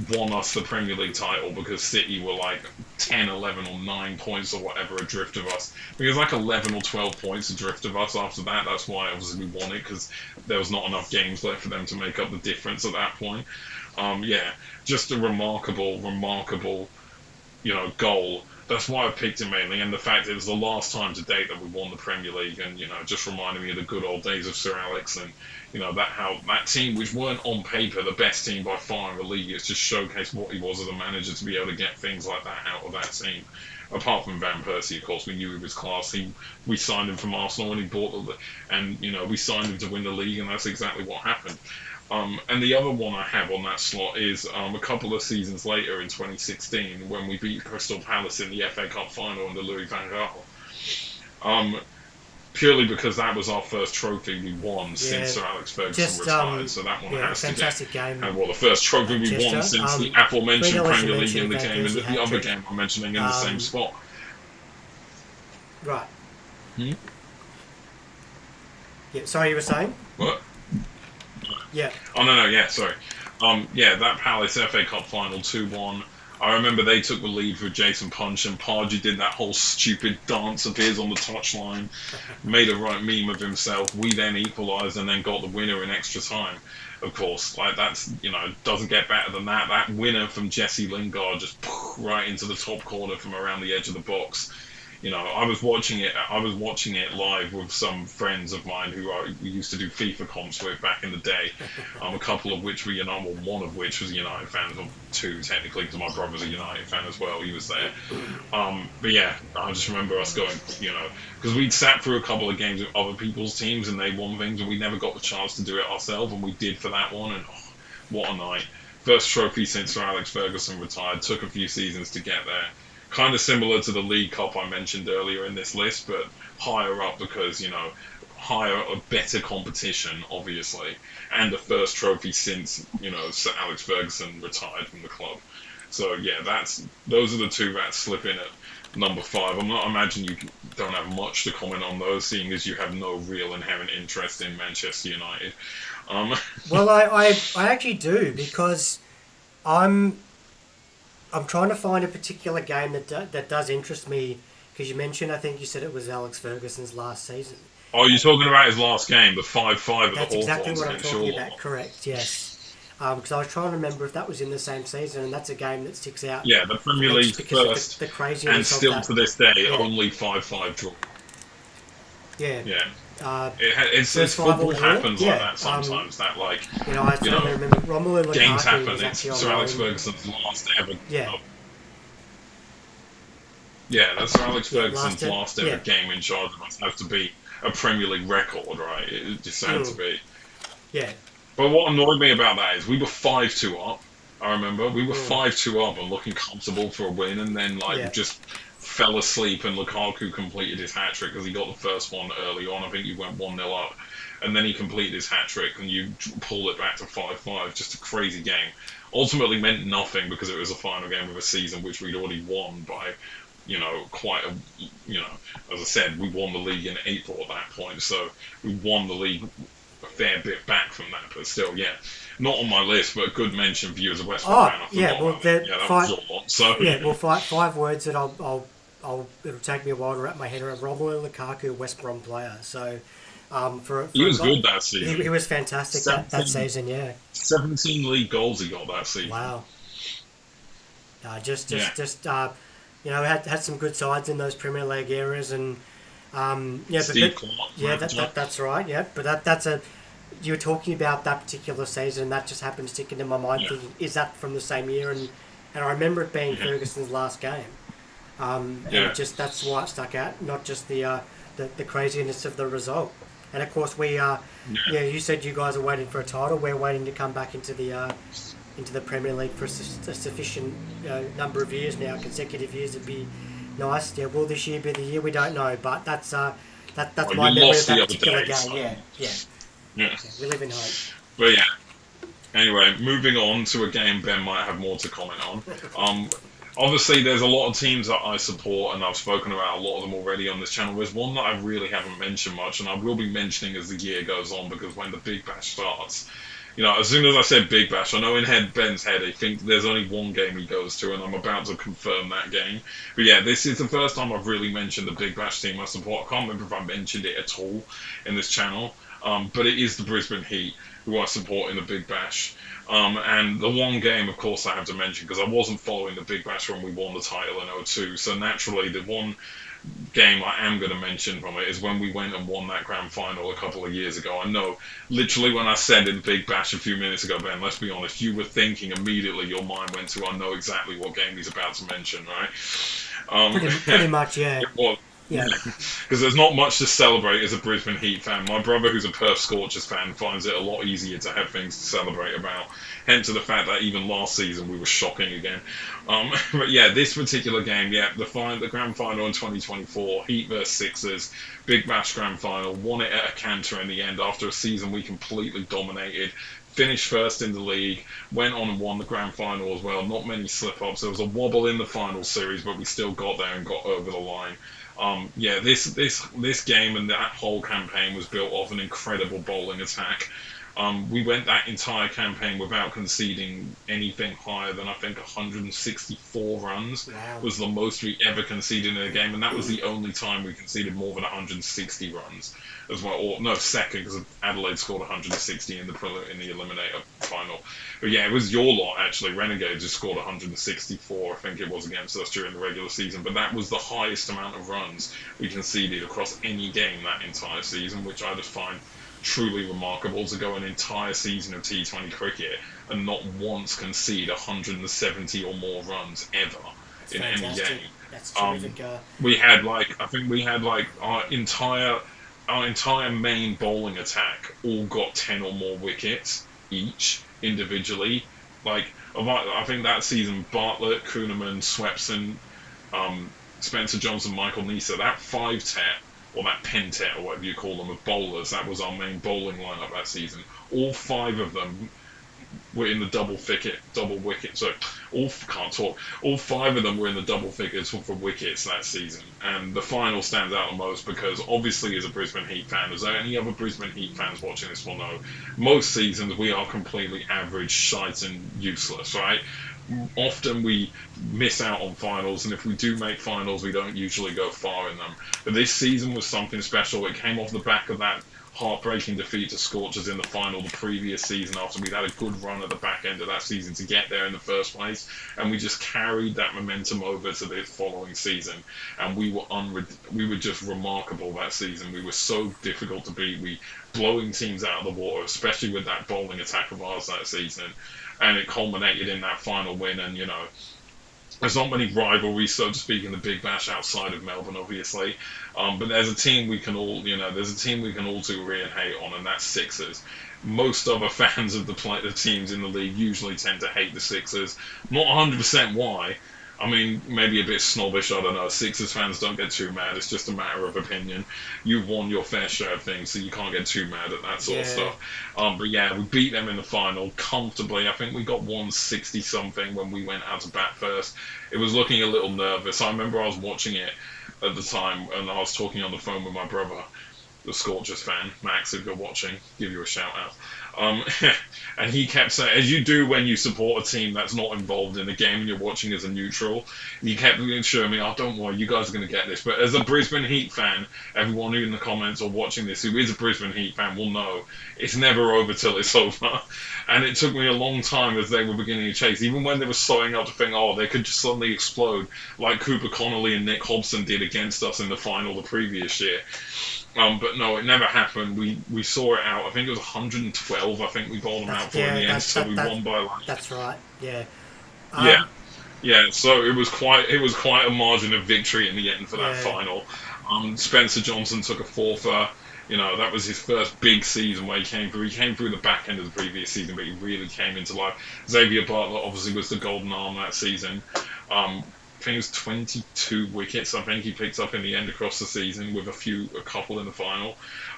won us the Premier League title because City were like 10, 11, or 9 points or whatever adrift of us. Because like 11 or 12 points adrift of us after that. That's why obviously we won it because there was not enough games left for them to make up the difference at that point. Yeah, just a remarkable, goal. That's why I picked him mainly, and the fact it was the last time to date that we won the Premier League, and just reminded me of the good old days of Sir Alex, and that team, which weren't on paper the best team by far in the league, it's just showcased what he was as a manager to be able to get things like that out of that team. Apart from Van Persie, of course, we knew he was class. We signed him from Arsenal, and he bought we signed him to win the league, and that's exactly what happened. And the other one I have on that slot is a couple of seasons later in 2016 when we beat Crystal Palace in the FA Cup final under Louis van Gaal. Purely because that was our first trophy we won since Sir Alex Ferguson retired, so that one has to fantastic game. And the first trophy we won since the aforementioned Premier League in the game, and the other game I'm mentioning in the same spot. Right. Yeah. Sorry, you were saying? What? Yeah. Oh no, yeah, sorry. Yeah, that Palace FA Cup final 2-1. I remember they took the lead with Jason Punch, and Pardew did that whole stupid dance of his on the touchline, made a right meme of himself. We then equalised and then got the winner in extra time. Of course, like that's doesn't get better than that. That winner from Jesse Lingard just right into the top corner from around the edge of the box. I was watching it live with some friends of mine who we used to do FIFA comps with back in the day. A couple of which were one of which was United fans, or two technically, because my brother's a United fan as well. He was there. But yeah, I just remember us going, because we'd sat through a couple of games with other people's teams and they won things, and we never got the chance to do it ourselves, and we did for that one, and what a night. First trophy since Sir Alex Ferguson retired. Took a few seasons to get there. Kind of similar to the League Cup I mentioned earlier in this list, but higher up because, a better competition, obviously, and the first trophy since, Sir Alex Ferguson retired from the club. So, yeah, those are the two that slip in at number 5. I imagine you don't have much to comment on those, seeing as you have no real inherent interest in Manchester United. Well, I actually do, because I'm trying to find a particular game that does interest me, because you mentioned, I think you said it was Alex Ferguson's last season. Oh, you're talking about his last game, the 5-5 at the Hawthorns. That's exactly what I'm talking about, correct, yes. Because I was trying to remember if that was in the same season, and that's a game that sticks out. Yeah, the Premier League's first, the craziness and still to this day, only 5-5 draw. Yeah. Yeah. Football happens like that sometimes. I certainly remember Romelu Lukaku games happen. It's Sir Alex loan. Ferguson's last ever. Yeah. Yeah, that's Sir Alex Ferguson's last ever game in charge of us. Has to be a Premier League record, right? It just had to be. Yeah. But what annoyed me about that is we were 5-2 up. I remember we were Mm, 5-2 up and looking comfortable for a win, and then like yeah. just fell asleep, and Lukaku completed his hat trick because he got the first one early on. I think you went 1-0 up, and then he completed his hat trick, and you pulled it back to 5-5. Just a crazy game. Ultimately meant nothing because it was the final game of a season which we'd already won by, quite a, as I said, we won the league in April at that point, so we won the league a fair bit back from that, but still, yeah, not on my list, but a good mention for you as a West Brom Oh, fan. I yeah. forgot Well, about that. the Yeah, that was five. your lot. So Yeah. Well, five words that it'll take me a while to wrap my head around. Romelu Lukaku, West Brom player. So, he for a was guy, good that he season. was fantastic that 17, season. Yeah. 17 league goals he got that season. Wow. Just, Yeah, just, just. Had some good sides in those Premier League eras, and yeah, Steve Clark yeah, manager. that's right. Yeah, but that's a. You were talking about that particular season, and that just happened to stick into my mind. Yeah, Thinking, is that from the same year? And I remember it being yeah, Ferguson's last game, and yeah, it just that's why it stuck out. Not just the craziness of the result, and of course yeah. yeah, you said you guys are waiting for a title. We're waiting to come back into the Premier League for a sufficient number of years now, consecutive years. It'd be nice. Yeah, will this year be the year? We don't know, but that's Well, my you memory of lost that the other particular day, game. so Yeah, yeah, yeah. yeah. We live in hope. But yeah, anyway, moving on to a game Ben might have more to comment on. Obviously, there's a lot of teams that I support, and I've spoken about a lot of them already on this channel. There's one that I really haven't mentioned much, and I will be mentioning as the year goes on because when the Big Bash starts, as soon as I said Big Bash, I know in Ben's head, I think there's only one game he goes to, and I'm about to confirm that game. But yeah, this is the first time I've really mentioned the Big Bash team I support. I can't remember if I mentioned it at all in this channel, but it is the Brisbane Heat who I support in the Big Bash. And the one game, of course, I have to mention because I wasn't following the Big Bash when we won the title in '02. So naturally, the one game I am going to mention from it is when we went and won that grand final a couple of years ago. I know, literally, when I said in Big Bash a few minutes ago, Ben, let's be honest, you were thinking immediately, your mind went to, I know exactly what game he's about to mention, right? Pretty much. Yeah, It was. yeah. Because there's not much to celebrate as a Brisbane Heat fan. My brother, who's a Perth Scorchers fan, finds it a lot easier to have things to celebrate about. Hence to the fact that even last season we were shocking again. But yeah, this particular game, yeah, the grand final in 2024, Heat vs Sixers, Big Bash grand final, won it at a canter in the end after a season we completely dominated. Finished first in the league, went on and won the grand final as well. Not many slip ups. There was a wobble in the final series, but we still got there and got over the line. Yeah, this game and that whole campaign was built off an incredible bowling attack. We went that entire campaign without conceding anything higher than I think 164 runs Wow. was the most we ever conceded in a game, and that was the only time we conceded more than 160 runs as well. Or no, second because Adelaide scored 160 in the eliminator final. But yeah, it was your lot actually. Renegades just scored 164, I think it was against us during the regular season. But that was the highest amount of runs we conceded across any game that entire season, which I just find truly remarkable to go an entire season of T20 cricket and not once concede 170 or more runs ever That's in any fantastic. game. That's Um, terrific. we had like I think we had like our entire main bowling attack all got 10 or more wickets each individually. Like I think that season, Bartlett, Kuhneman, Swepson, um, Spencer Johnson, Michael Nisa, that five tet or that pentet or whatever you call them of bowlers, that was our main bowling lineup that season. All five of them were in the double wicket. So can't talk. All five of them were in the double figures for wickets that season, and the final stands out the most because obviously, as a Brisbane Heat fan, as any other Brisbane Heat fans watching this will know, most seasons we are completely average, shite, and useless. Right? Often we miss out on finals, and if we do make finals, we don't usually go far in them. But this season was something special. It came off the back of that heartbreaking defeat to Scorchers in the final the previous season after we'd had a good run at the back end of that season to get there in the first place, and we just carried that momentum over to the following season, and we were just remarkable that season. We were so difficult to beat. We blowing teams out of the water, especially with that bowling attack of ours that season, and it culminated in that final win. And There's not many rivalries, so to speak, in the Big Bash outside of Melbourne, obviously. But there's a team we can all, there's a team we can all agree and hate on, and that's Sixers. Most other fans of the teams in the league usually tend to hate the Sixers. Not 100% why. I mean, maybe a bit snobbish, I don't know. Sixers fans don't get too mad. It's just a matter of opinion. You've won your fair share of things, so you can't get too mad at that sort of Yeah, stuff. But yeah, we beat them in the final comfortably. I think we got 160 something when we went out to bat first. It was looking a little nervous. I remember I was watching it at the time, and I was talking on the phone with my brother, the Scorchers fan, Max, if you're watching, give you a shout out. Um, and he kept saying, as you do when you support a team that's not involved in the game and you're watching as a neutral, he kept showing me, oh, don't worry, you guys are going to get this. But as a Brisbane Heat fan, everyone who in the comments or watching this who is a Brisbane Heat fan will know it's never over till it's over. And it took me a long time as they were beginning to chase, even when they were sewing up to think, oh, they could just suddenly explode like Cooper Connolly and Nick Hobson did against us in the final the previous year. But no, it never happened. We saw it out. I think it was 112. I think we bowled them out for in the end, so we won by like. that's right. Yeah. Yeah, Um, yeah. So it was quite a margin of victory in the end for that yeah. final. Spencer Johnson took a fourther. That was his first big season where he came through. He came through the back end of the previous season, but he really came into life. Xavier Butler obviously was the golden arm that season. I think it was 22 wickets. I think he picked up in the end across the season with a couple in the final.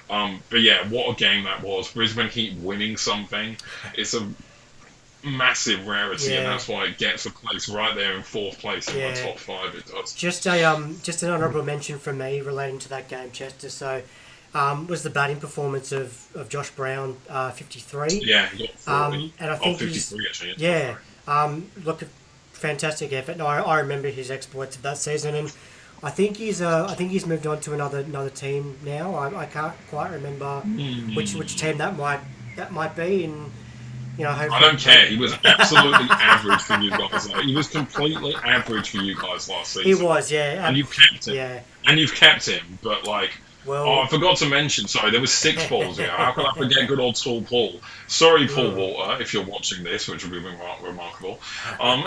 But yeah, what a game that was! Brisbane Heat winning something. It's a massive rarity, and Yeah. that's why it gets a place right there in fourth place in my Yeah. top five. It does. Just an honourable mention from me relating to that game, Chester. So, was the batting performance of Josh Brown, 53. Yeah, he got 40. And I Oh, think he's 53 actually. yeah, looked a fantastic effort. No, I remember his exploits of that season, and I think he's moved on to another team now. I can't quite remember which team that might be, and I hopefully don't care. He was absolutely average for you guys. He was completely average for you guys last he season, was. Yeah, and you've kept him. yeah. And you've kept him, but like, oh, I Well, forgot to mention. Sorry, there was six balls here. How could I forget good old tall Paul? Sorry, Paul mm, Walter, if you're watching this, which would be remarkable. Um,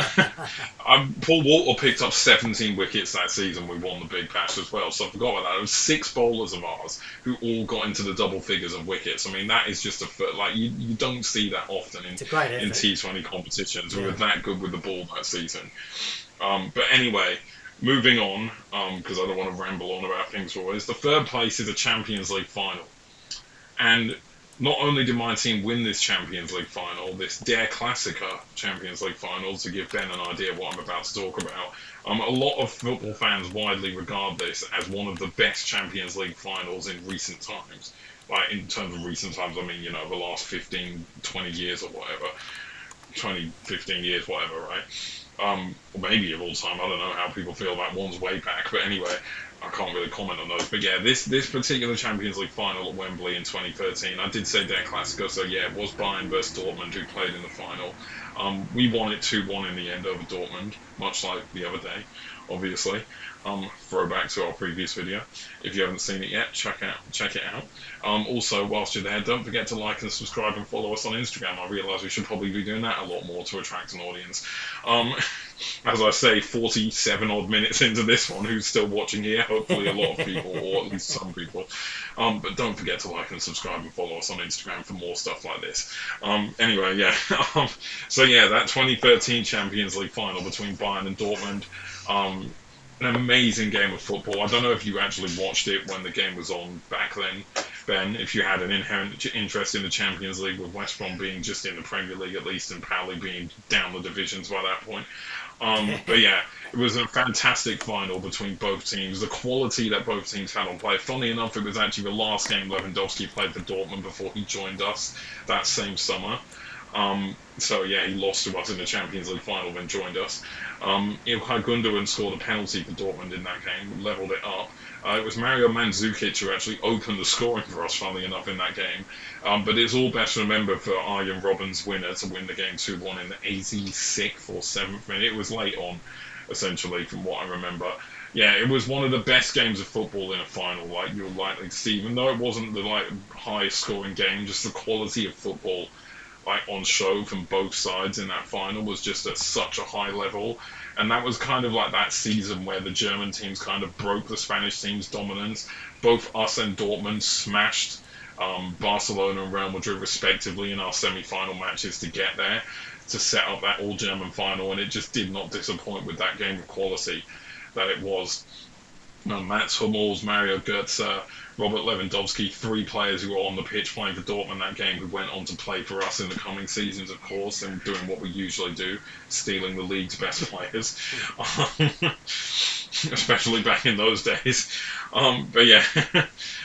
Paul Walter picked up 17 wickets that season. We won the Big Bash as well, so I forgot about that. It was six bowlers of ours who all got into the double figures of wickets. I mean, that is just like you don't see that often it's a great in effort. T20 competitions who Yeah. are that good with the ball that season. But anyway, moving on, because I don't want to ramble on about things always. The third place is a Champions League final, and not only did my team win this Champions League final, this Der Klassiker Champions League final, to give Ben an idea of what I'm about to talk about. A lot of football fans widely regard this as one of the best Champions League finals in recent times. Like, in terms of recent times, I mean, the last 15, 20 years or whatever. 20, 15 years, whatever, right? Or maybe of all time. I don't know how people feel about one's way back, but anyway, I can't really comment on those. But yeah, this particular Champions League final at Wembley in 2013, I did say Der Klassiker, so yeah, it was Bayern versus Dortmund who played in the final. We won it 2-1 in the end over Dortmund, much like the other day, obviously. Throwback to our previous video. If you haven't seen it yet, check it out. Also, whilst you're there, don't forget to like and subscribe and follow us on Instagram. I realise we should probably be doing that a lot more to attract an audience. As I say, 47 odd minutes into this one, who's still watching here? Hopefully a lot of people, or at least some people. But don't forget to like and subscribe and follow us on Instagram for more stuff like this. Anyway, yeah. So yeah, that 2013 Champions League final between Bayern and Dortmund. An amazing game of football. I don't know if you actually watched it when the game was on back then, Ben, if you had an inherent interest in the Champions League, with West Brom being just in the Premier League at least, and Pally being down the divisions by that point. But yeah, it was a fantastic final between both teams. The quality that both teams had on play. Funny enough, it was actually the last game Lewandowski played for Dortmund before he joined us that same summer. So yeah, he lost to us in the Champions League final, then joined us. Ilkay Gundogan scored a penalty for Dortmund in that game, levelled it up. It was Mario Mandzukic who actually opened the scoring for us, funnily enough, in that game. But it's all best remembered for Arjen Robben's winner to win the game 2-1 in the 86th or 7th minute. It was late on, essentially, from what I remember. Yeah, it was one of the best games of football in a final, like you're likely to see. Even though it wasn't the highest scoring game, just the quality of football like on show from both sides in that final was just at such a high level. And that was kind of like that season where the German teams kind of broke the Spanish team's dominance. Both us and Dortmund smashed Barcelona and Real Madrid respectively in our semi-final matches to get there, to set up that all-German final, and it just did not disappoint with that game of quality that it was. Mats Hummels, Mario Götze, Robert Lewandowski, three players who were on the pitch playing for Dortmund that game, who went on to play for us in the coming seasons, of course, and doing what we usually do, stealing the league's best players, especially back in those days. But yeah,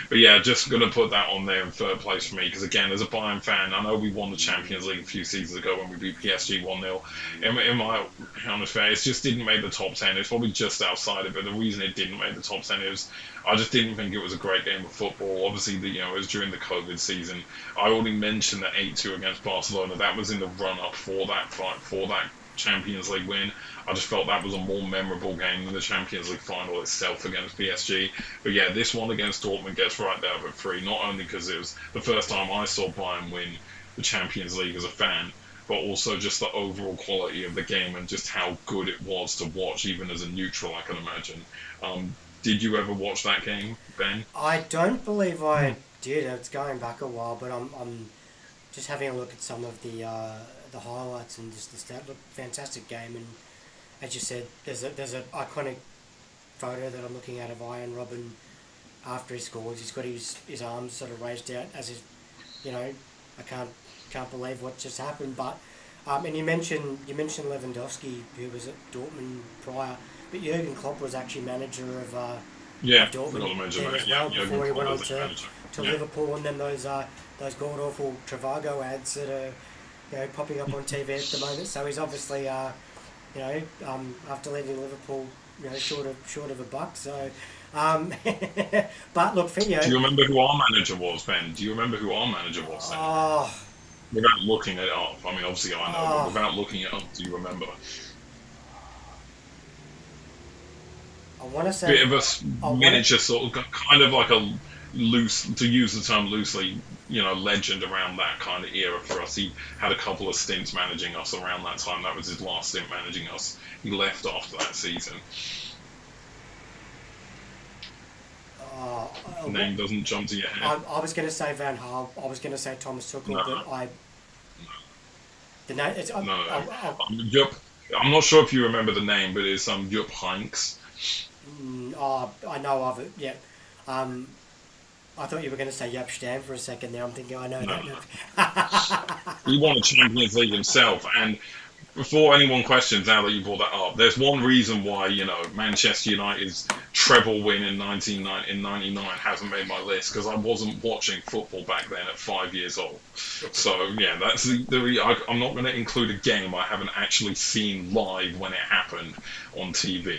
but yeah, just gonna put that on there in third place for me because again, as a Bayern fan, I know we won the Champions League a few seasons ago when we beat PSG 1-0. In my honest fair, it just didn't make the top 10. It's probably just outside it, but the reason it didn't make the top 10 is I just didn't think it was a great game of football. Obviously, it was during the COVID season. I already mentioned the 8-2 against Barcelona. That was in the run-up for that fight, for that Champions League win. I just felt that was a more memorable game than the Champions League final itself against PSG. But yeah, this one against Dortmund gets right there at 3, not only because it was the first time I saw Bayern win the Champions League as a fan, but also just the overall quality of the game and just how good it was to watch, even as a neutral, I can imagine. Did you ever watch that game, Ben? I don't believe I did. It's going back a while, but I'm just having a look at some of the highlights and just the stat. Look, fantastic game, and as you said, there's a iconic photo that I'm looking at of Iron Robin after he scores. He's got his arms sort of raised out as if, I can't believe what just happened. But and you mentioned Lewandowski, who was at Dortmund prior, but Jurgen Klopp was actually manager of Dortmund there as well before he went on to Liverpool, and then those god awful Travago ads that are popping up on TV at the moment. So he's obviously after leaving Liverpool, short of a buck. So, but look, Do you remember who our manager was, Ben? Do you remember who our manager was then? Oh, Without looking it up, I mean, obviously I know, but without looking it up, do you remember? I want to say Bit of a miniature sort of, kind of like a loose, to use the term loosely, legend around that kind of era for us. He had a couple of stints managing us around that time. That was his last stint managing us. He left after that season. Name doesn't jump to your head. I was going to say Van Gaal. I was going to say Thomas Tuchel, but the name. Jupp. I'm not sure if you remember the name, but it's Jupp Heynckes. I know of it. Yeah. I thought you were going to say Jaap Stam for a second there. I'm thinking I know that. He won a Champions League himself, and before anyone questions, now that you brought that up, there's one reason why Manchester United's treble win in 99 hasn't made my list, because I wasn't watching football back then at 5 years old. So yeah, that's I'm not going to include a game I haven't actually seen live when it happened on TV.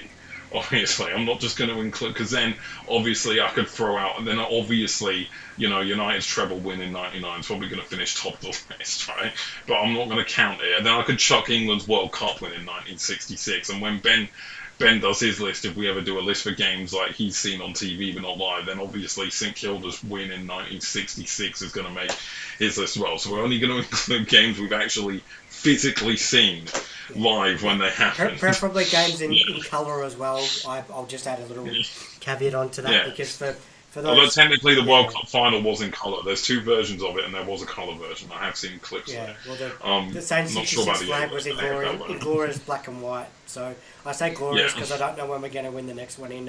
Obviously, I'm not just going to include, because then obviously I could throw out, and then obviously United's treble win in '99 is probably going to finish top of the list, right? But I'm not going to count it. And then I could chuck England's World Cup win in 1966, and when Ben does his list, if we ever do a list for games like he's seen on TV but not live, then obviously St Kilda's win in 1966 is going to make his list as well. So we're only going to include games we've actually physically seen live when they happen. Preferably games in colour as well. I'll just add a little caveat onto that because for those. Although technically the World Cup final was in colour. There's two versions of it, and there was a colour version. I have seen clips of it. Well, the St. 66 flag was inglorious black and white. So I say glorious because I don't know when we're going to win the next one in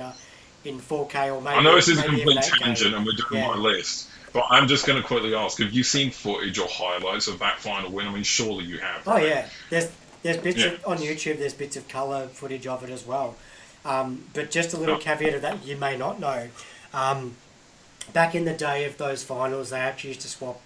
4K or maybe. I know this is a complete tangent, and we're doing my list. But I'm just going to quickly ask: have you seen footage or highlights of that final win? I mean, surely you have. Right? Oh yeah, there's bits on YouTube. There's bits of colour footage of it as well. But just a little caveat of that you may not know. Back in the day of those finals, they actually used to swap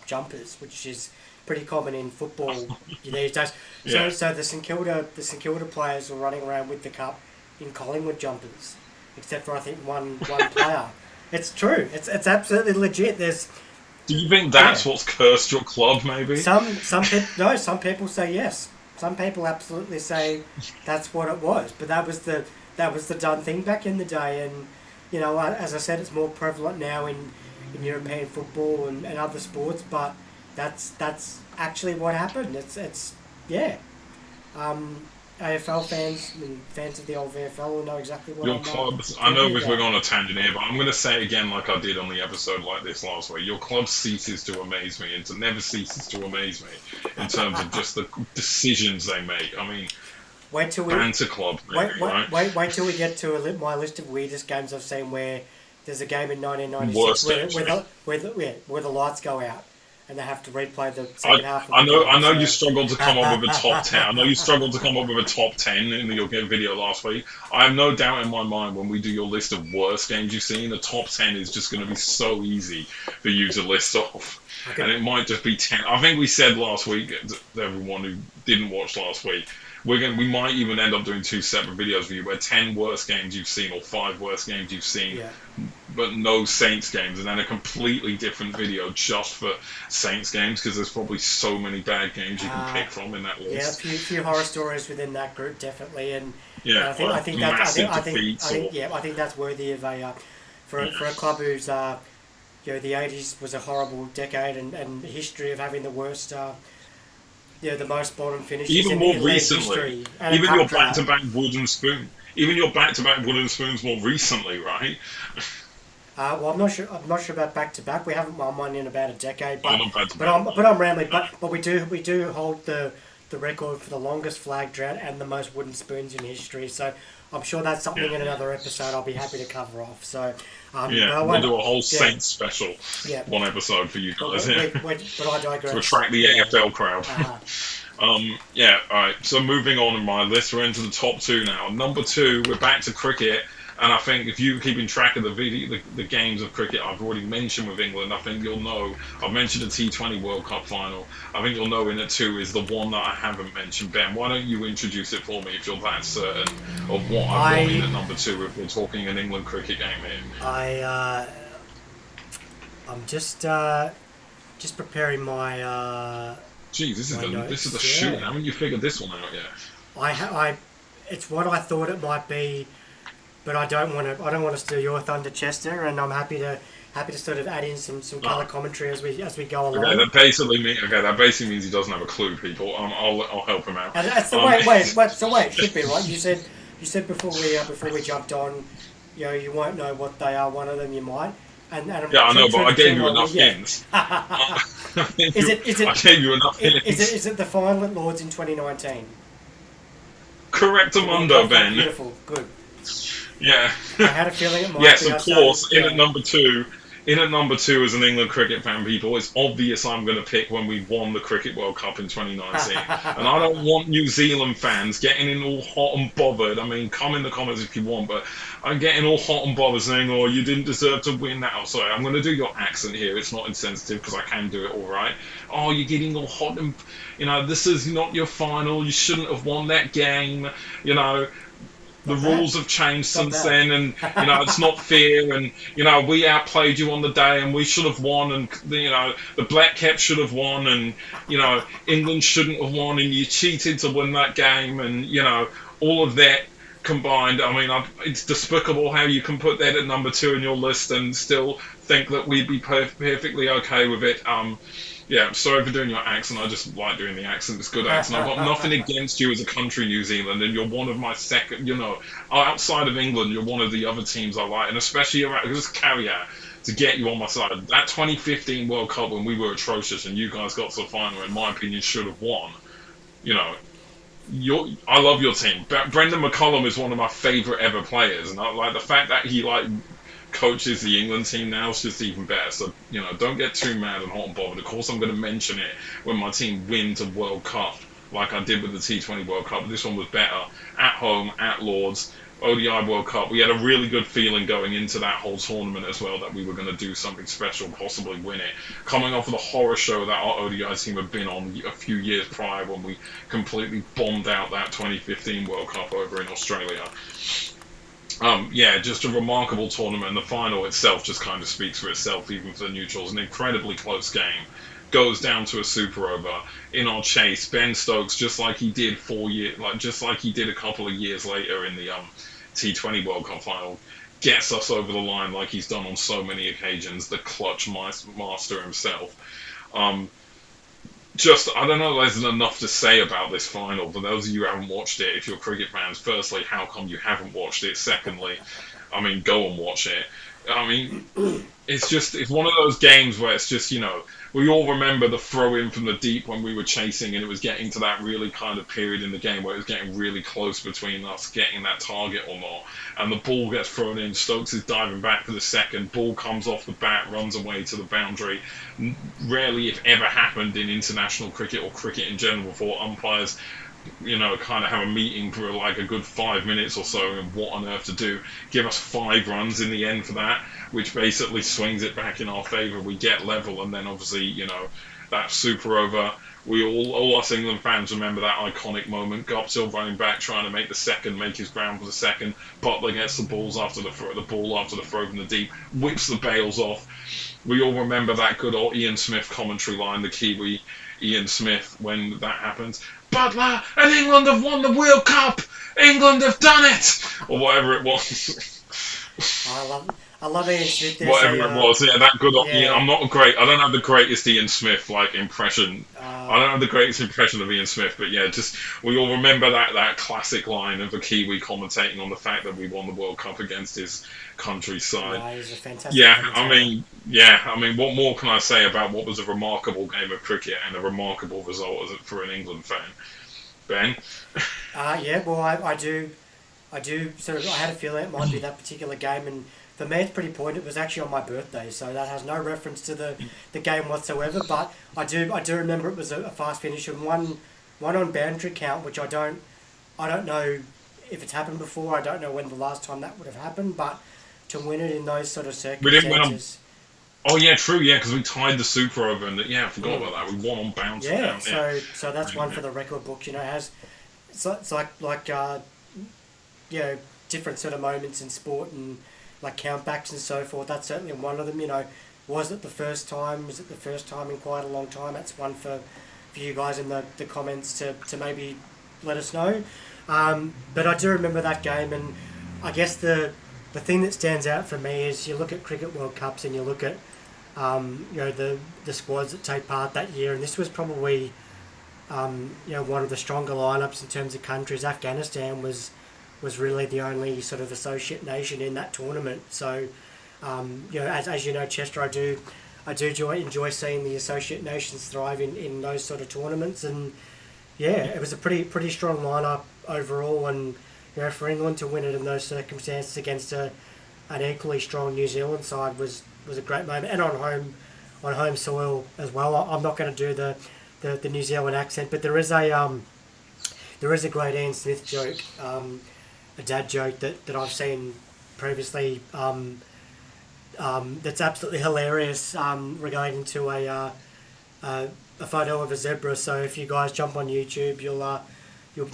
jumpers, which is pretty common in football these days. So the St Kilda players were running around with the cup in Collingwood jumpers, except for I think one player. It's true. It's absolutely legit. Do you think that's what's cursed your club? Maybe some people say yes. Some people absolutely say that's what it was. But that was the done thing back in the day, and as I said, it's more prevalent now in European football and other sports. But that's actually what happened. It's yeah. Um, AFL fans and fans of the old VFL will know exactly what Your I'm clubs, I know talking we're about. on a tangent here, but I'm going to say it again like I did on the episode like this last week. Your club ceases to amaze me, and never ceases to amaze me in terms of just the decisions they make. I mean, Wait till we banter club, maybe, right? wait till we get to my list of weirdest games I've seen where there's a game in 1996 Worst where games. where the lights go out and they have to replay the I, second half of I the know game. I know you So struggled to come up with a top 10. I know you struggled to come up with a top 10 in your video last week. I have no doubt in my mind when we do your list of worst games you've seen, the top 10 is just going to be so easy for you to list off. I And could it might just be 10. I think we said last week, to everyone who didn't watch last week, we might even end up doing two separate videos for you where 10 worst games you've seen or 5 worst games you've seen, yeah. but no Saints games, and then a completely different video just for Saints games because there's probably so many bad games you can Uh, pick from in that Yeah, a list. few horror stories within that group definitely, and Yeah, I like think that massive defeats or I think that's worthy of a yeah, for a club whose the 80s was a horrible decade and history of having the worst the most bottom finishes even more in league recently, history and a even cup your drought. back-to-back wooden spoon, even your back-to-back wooden spoons more recently, right? Well, I'm not sure about back to back. We haven't won one in about a decade, Oh, but not back-to-back. I'm rambling. But we do hold the record for the longest flag drought and the most wooden spoons in history. So I'm sure that's something Yeah, in another episode I'll be happy to cover off. So, but yeah, I we'll won't. do a whole Yeah, Saints special, yeah. one episode for you But guys here but I to digress. attract the Yeah. AFL crowd. Uh, Yeah, alright. So moving on in my list, we're into the top two now. Number two, we're back to cricket, and I think if you're keeping track of the games of cricket I've already mentioned with England, I think you'll know. I've mentioned the T20 World Cup final. I think you'll know in it too is the one that I haven't mentioned. Ben, why don't you introduce it for me if you're that certain of what I've got in I at number two if we're talking an England cricket game here? I I'm just preparing Geez, my this is the notes. shoot. Yeah. Haven't you figured this one out yet? I it's what I thought it might be, but I don't want to steal your thunder, Chester, and I'm happy to sort of add in some Oh, color commentary as we go okay, along. that basically means he doesn't have a clue, people. I'll help him out. And that's the Um, wait, it should be right. You said before we jumped on, you won't know what they are. One of them you might, and yeah, I know, but I gave you what enough yeah. hints. I Is gave you enough hints. is it the final at Lords in 2019? The World Correctamundo, Cup final? Ben. Beautiful, good. Yeah. I had a feeling it might Yes, be. of I started, course. In at yeah. number two. In at number two, as an England cricket fan, people, it's obvious I'm going to pick when we won the Cricket World Cup in 2019. And I don't want New Zealand fans getting in all hot and bothered. I mean, come in the comments if you want, but I'm getting all hot and bothered saying, oh, you didn't deserve to win that. Oh, sorry, I'm going to do your accent here. It's not insensitive because I can do it all right. Oh, you're getting all hot and, this is not your final. You shouldn't have won that game. You know, the Not bad. rules have changed Not since bad. then, and it's not fair, and we outplayed you on the day, and we should have won, and the Black Caps should have won, and England shouldn't have won, and you cheated to win that game, and all of that combined. I mean, it's despicable how you can put that at number two in your list and still think that we'd be perfectly okay with it. Yeah, sorry for doing your accent. I just like doing the accent. It's a good accent. I've got nothing against you as a country, New Zealand, and you're one of my second. Outside of England, you're one of the other teams I like, and especially around just caveat to get you on my side. That 2015 World Cup when we were atrocious and you guys got to the final, in my opinion, should have won. You know, I love your team. Brendan McCullum is one of my favourite ever players, and I like the fact that he coaches the England team now is just even better. So don't get too mad and hot and bothered. Of course, I'm going to mention it when my team wins a World Cup, like I did with the T20 World Cup. This one was better at home at Lords. ODI World Cup, we had a really good feeling going into that whole tournament as well that we were going to do something special, possibly win it. Coming off of the horror show that our ODI team had been on a few years prior when we completely bombed out that 2015 World Cup over in Australia. Yeah, just a remarkable tournament, and the final itself just kind of speaks for itself, even for the neutrals. An incredibly close game. Goes down to a super over. In our chase, Ben Stokes, just like he did just like he did a couple of years later in the T20 World Cup final, gets us over the line like he's done on so many occasions, the clutch master himself. Um, just, I don't know, there isn't enough to say about this final. For those of you who haven't watched it, if you're cricket fans, firstly, how come you haven't watched it? Secondly, I mean, go and watch it. I mean, it's one of those games where it's just, we all remember the throw in from the deep when we were chasing and it was getting to that really kind of period in the game where it was getting really close between us getting that target or not. And the ball gets thrown in, Stokes is diving back for the second, ball comes off the bat, runs away to the boundary. Rarely, if ever, happened in international cricket or cricket in general before umpires kind of have a meeting for like a good 5 minutes or so and what on earth to do. Give us 5 runs in the end for that, which basically swings it back in our favour. We get level, and then obviously, that super over. We all us England fans remember that iconic moment. Goptil running back, trying to make the second, make his ground for the second. Butler gets the ball after the throw from the deep, whips the bails off. We all remember that good old Ian Smith commentary line, the Kiwi Ian Smith, when that happens. Butler and England have won the World Cup. England have done it, or whatever it was. I love Ian Smith. Whatever it was, yeah, that good. Yeah. I'm not great. I don't have the greatest Ian Smith impression. I don't have the greatest impression of Ian Smith, but yeah, just we all remember that classic line of a Kiwi commentating on the fact that we won the World Cup against his country's side. He's a fantastic I mean, what more can I say about what was a remarkable game of cricket and a remarkable result for an England fan? Ben? Well, I do sort of. I had a feeling it might be that particular game, and for me, it's pretty pointed. It was actually on my birthday, so that has no reference to the game whatsoever. But I do remember it was a fast finish and one on boundary count, which I don't know if it's happened before. I don't know when the last time that would have happened, but to win it in those sort of circumstances. We didn't win on. Oh yeah, true. Yeah, because we tied the super over, and I forgot about that. We won on bounce. Yeah, so that's one for the record book. It has it's like different sort of moments in sport and like countbacks and so forth. That's certainly one of them. Was it the first time? Was it the first time in quite a long time? That's one for you guys in the comments to maybe let us know. But I do remember that game, and I guess the thing that stands out for me is you look at Cricket World Cups and you look at the squads that take part that year, and this was probably one of the stronger lineups in terms of countries. Afghanistan was really the only sort of associate nation in that tournament. So as you know, Chester, I do enjoy seeing the associate nations thrive in those sort of tournaments, and it was a pretty strong lineup overall, and for England to win it in those circumstances against an equally strong New Zealand side was a great moment, and on home soil as well. I'm not going to do the New Zealand accent, but there is a great Ian Smith joke, a dad joke that I've seen previously. That's absolutely hilarious relating to a photo of a zebra. So if you guys jump on YouTube, you'll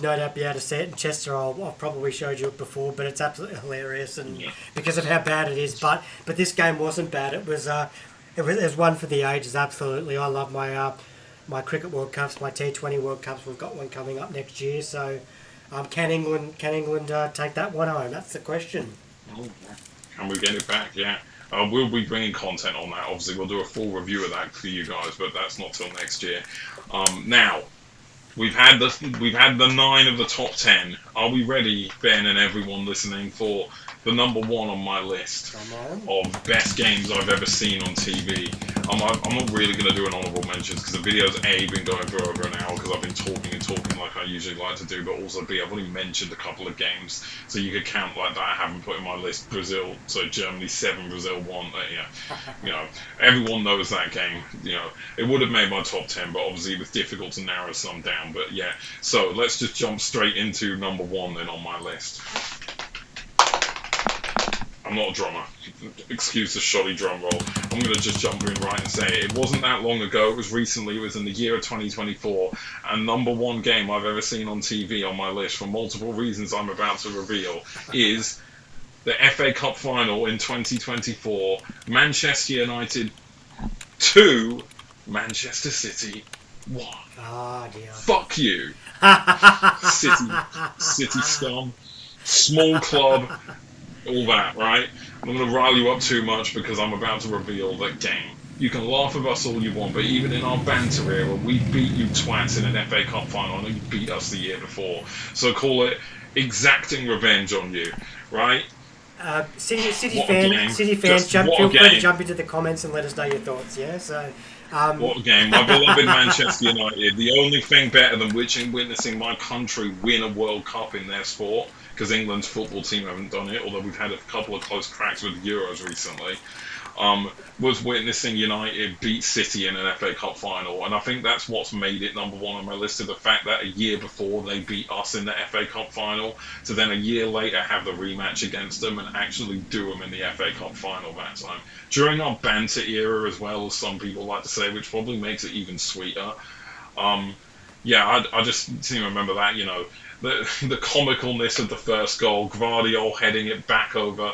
no doubt be able to see it. In Chester, I've probably showed you it before, but it's absolutely hilarious, and because of how bad it is. But this game wasn't bad. It was one for the ages. Absolutely, I love my Cricket World Cups, my T20 World Cups. We've got one coming up next year. So, can England take that one home? That's the question. Can we get it back? Yeah. We'll be bringing content on that. Obviously, we'll do a full review of that for you guys, but that's not till next year. Now, we've had the 9 of the top 10. Are we ready, Ben and everyone listening, for the number 1 on my list of best games I've ever seen on TV? I'm not really going to do an honourable mentions because the video's been going for over an hour because I've been talking like I usually like to do, but also I've only mentioned a couple of games, so you could count like that I haven't put in my list. Brazil, so Germany 7, Brazil 1. Everyone knows that game. It would have made my top 10, but obviously it was difficult to narrow some down. But yeah, so let's just jump straight into number 1 then on my list. I'm not a drummer. Excuse the shoddy drum roll. I'm going to just jump in right and say it wasn't that long ago. It was recently. It was in the year of 2024. And number 1 game I've ever seen on TV on my list, for multiple reasons I'm about to reveal, is the FA Cup final in 2024. Manchester United 2, Manchester City 1. Ah, dear. Fuck you. City scum. Small club. All that, right? I'm not going to rile you up too much because I'm about to reveal that game. You can laugh at us all you want, but even in our banter era, we beat you twats in an FA Cup final. I know you beat us the year before, so call it exacting revenge on you, right? What a game! City fans, Just jump. what Feel a free to game! jump into the comments and let us know your thoughts. Yeah. So, um, What a game! My beloved Manchester United, the only thing better than witnessing my country win a World Cup in their sport, because England's football team haven't done it, although we've had a couple of close cracks with the Euros recently. Was witnessing United beat City in an FA Cup final, and I think that's what's made it number one on my list. Of the fact that a year before they beat us in the FA Cup final, to then a year later have the rematch against them and actually do them in the FA Cup final that time during our banter era, as well as some people like to say, which probably makes it even sweeter. Um, yeah, I just seem to remember that, the comicalness of the first goal, Gvardiol heading it back over,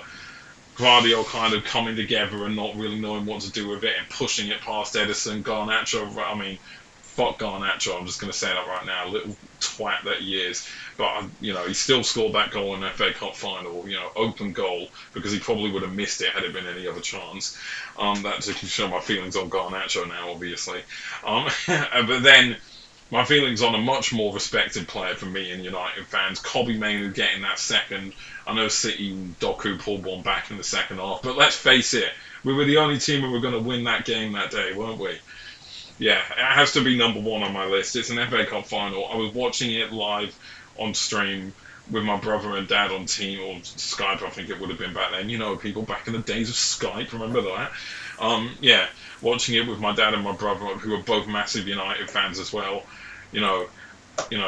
Gvardiol kind of coming together and not really knowing what to do with it and pushing it past Edison. Garnacho, I mean, fuck Garnacho, I'm just going to say that right now, little twat that he is. But, he still scored that goal in the FA Cup final, open goal, because he probably would have missed it had it been any other chance. That to show my feelings on Garnacho now, obviously. But then my feelings on a much more respected player for me and United fans, Kobbie Mainoo getting that second. I know City and Doku pulled one back in the second half, but let's face it, we were the only team who were going to win that game that day, weren't we? Yeah, it has to be number one on my list. It's an FA Cup final. I was watching it live on stream with my brother and dad on team, or Skype, I think it would have been back then. People back in the days of Skype, remember that? Yeah, watching it with my dad and my brother, who are both massive United fans as well. You know,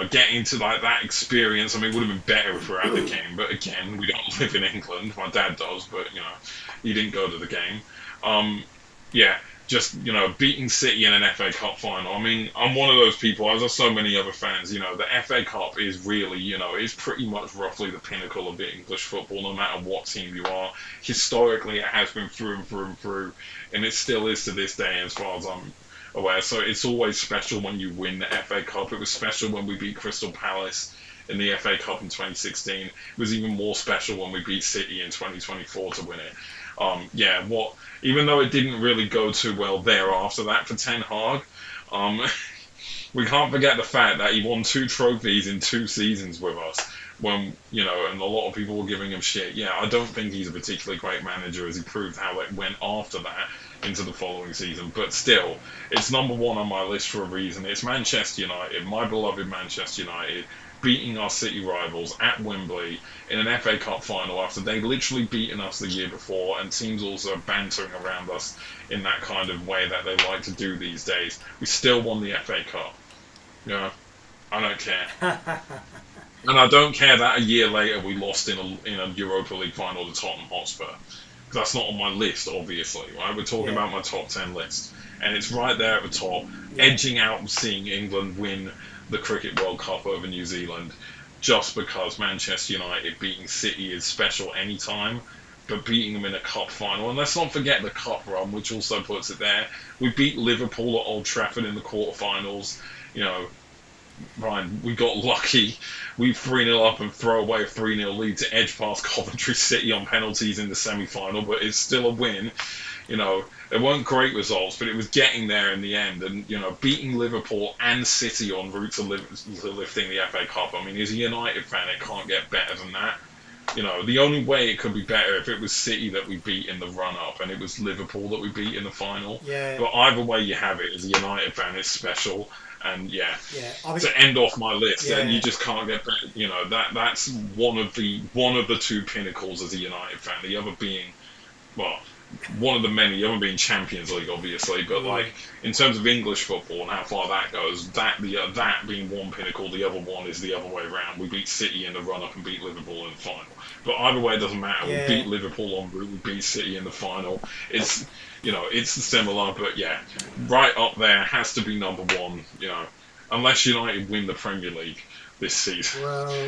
getting to like that experience. I mean, it would have been better if we were at the game, but again, we don't live in England. My dad does, but he didn't go to the game. Yeah, just beating City in an FA Cup final. I mean, I'm one of those people, as are so many other fans. The FA Cup is really, it's pretty much roughly the pinnacle of the English football, no matter what team you are. Historically, it has been through and through and through, and it still is to this day, as far as I'm aware. So it's always special when you win the FA Cup. It was special when we beat Crystal Palace in the FA Cup in 2016. It was even more special when we beat City in 2024 to win it. Even though it didn't really go too well there after that for Ten Hag, we can't forget the fact that he won 2 trophies in 2 seasons with us. When, and a lot of people were giving him shit. Yeah, I don't think he's a particularly great manager, as he proved how it went after that into the following season. But still, it's number one on my list for a reason. It's Manchester United, my beloved Manchester United, beating our City rivals at Wembley in an FA Cup final after they'd literally beaten us the year before, and teams also bantering around us in that kind of way that they like to do these days. We still won the FA Cup. I don't care. And I don't care that a year later we lost in a Europa League final to Tottenham Hotspur. Because that's not on my list, obviously. Right? We're talking about my top 10 list. And it's right there at the top, edging out seeing England win the Cricket World Cup over New Zealand, just because Manchester United beating City is special anytime, but beating them in a cup final. And let's not forget the cup run, which also puts it there. We beat Liverpool at Old Trafford in the quarterfinals. Ryan, we got lucky. We 3-0 up and throw away a 3-0 lead to edge past Coventry City on penalties in the semi-final, but it's still a win. It weren't great results, but it was getting there in the end. And, beating Liverpool and City en route to lifting the FA Cup. I mean, as a United fan, it can't get better than that. The only way it could be better if it was City that we beat in the run-up and it was Liverpool that we beat in the final. Yeah. But either way you have it, as a United fan, it's special. And to end off my list, then you just can't get better. That's one of the 2 pinnacles as a United fan. The other being, one of the many, the other being Champions League, obviously. But like in terms of English football and how far that goes, that being one pinnacle, the other one is the other way around. We beat City in the run-up and beat Liverpool in the final. But either way, it doesn't matter. Yeah. We beat Liverpool en route, we beat City in the final. It's it's similar, but right up there has to be number one. Unless United win the Premier League this season,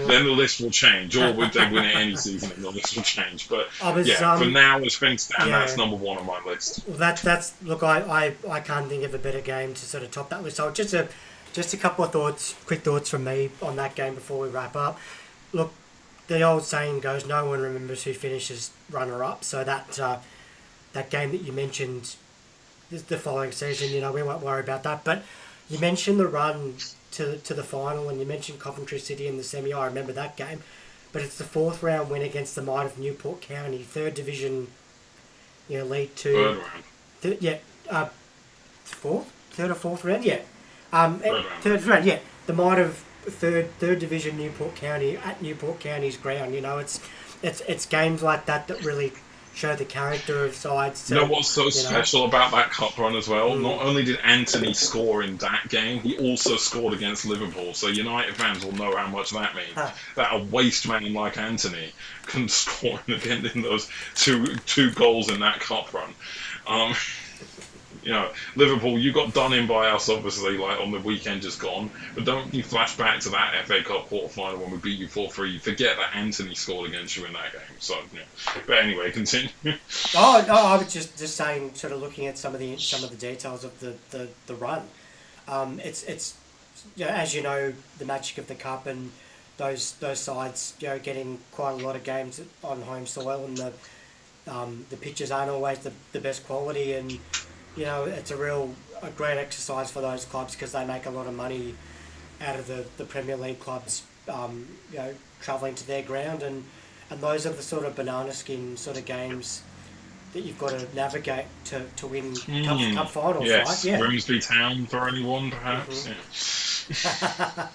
then the list will change. Or would they win it any season, and the list will change. But for now, as things stand, that's number one on my list. Well, that's look. I can't think of a better game to sort of top that list. So just a couple of quick thoughts from me on that game before we wrap up. Look, the old saying goes, no one remembers who finishes runner-up. So that game that you mentioned the following season, we won't worry about that. But you mentioned the run to the final, and you mentioned Coventry City in the semi. I remember that game, but it's the fourth round win against the might of Newport County, third division, League Two. Third round. Third or fourth round, yeah. Third round. Third round, yeah. The might of third division Newport County at Newport County's ground. It's games like that really show the character of sides. You know what's so special about that cup run as well? Not only did Anthony score in that game, he also scored against Liverpool. So United fans will know how much that means. That a waste man like Anthony can score in those two goals in that cup run. Liverpool, you got done in by us, obviously, like on the weekend just gone. But don't you flash back to that FA Cup quarter-final when we beat you 4-3. You forget that Anthony scored against you in that game. So, But anyway, continue. Oh, no, I was just saying, sort of looking at some of the details of the run. It's as you know, the magic of the cup and those sides, getting quite a lot of games on home soil, and the pitches aren't always the best quality, and it's a great exercise for those clubs because they make a lot of money out of the Premier League clubs, travelling to their ground, and those are the sort of banana skin sort of games that you've got to navigate to win cup finals, yes. right? Yeah. Grimsby Town for anyone, perhaps. Mm-hmm. Yeah.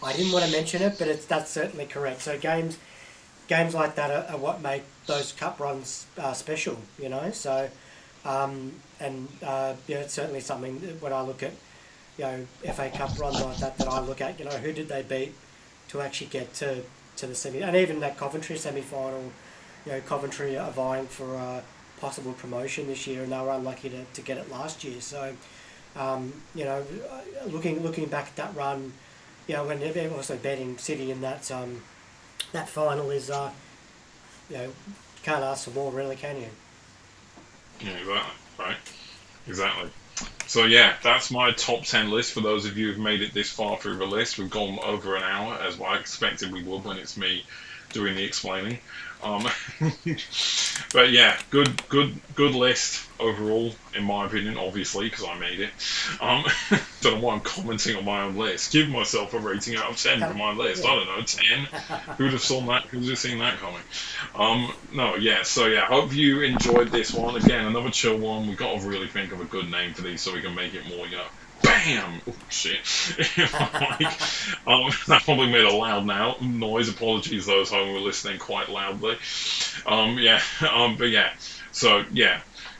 I didn't want to mention it, but that's certainly correct. So games like that are what make those cup runs special, So. It's certainly something that when I look at, FA Cup runs like that I look at, who did they beat to actually get to the semi, and even that Coventry semi-final, Coventry are vying for possible promotion this year, and they were unlucky to get it last year. So, looking back at that run, when they're also betting City in that final is, can't ask for more, really, can you? Yeah, exactly. Right. Exactly. So yeah, that's my top 10 list for those of you who've made it this far through the list. We've gone over an hour, as I expected we would when it's me doing the explaining. But yeah, good list overall, in my opinion, obviously, because I made it. Don't know why I'm commenting on my own list. Give myself a rating out of 10 for my list. I don't know, 10? Who'd have seen that coming? Hope you enjoyed this one. Again, another chill one. We've got to really think of a good name for these so we can make it more, BAM! Oh, shit. That probably made a loud noise. Apologies those home who were listening quite loudly.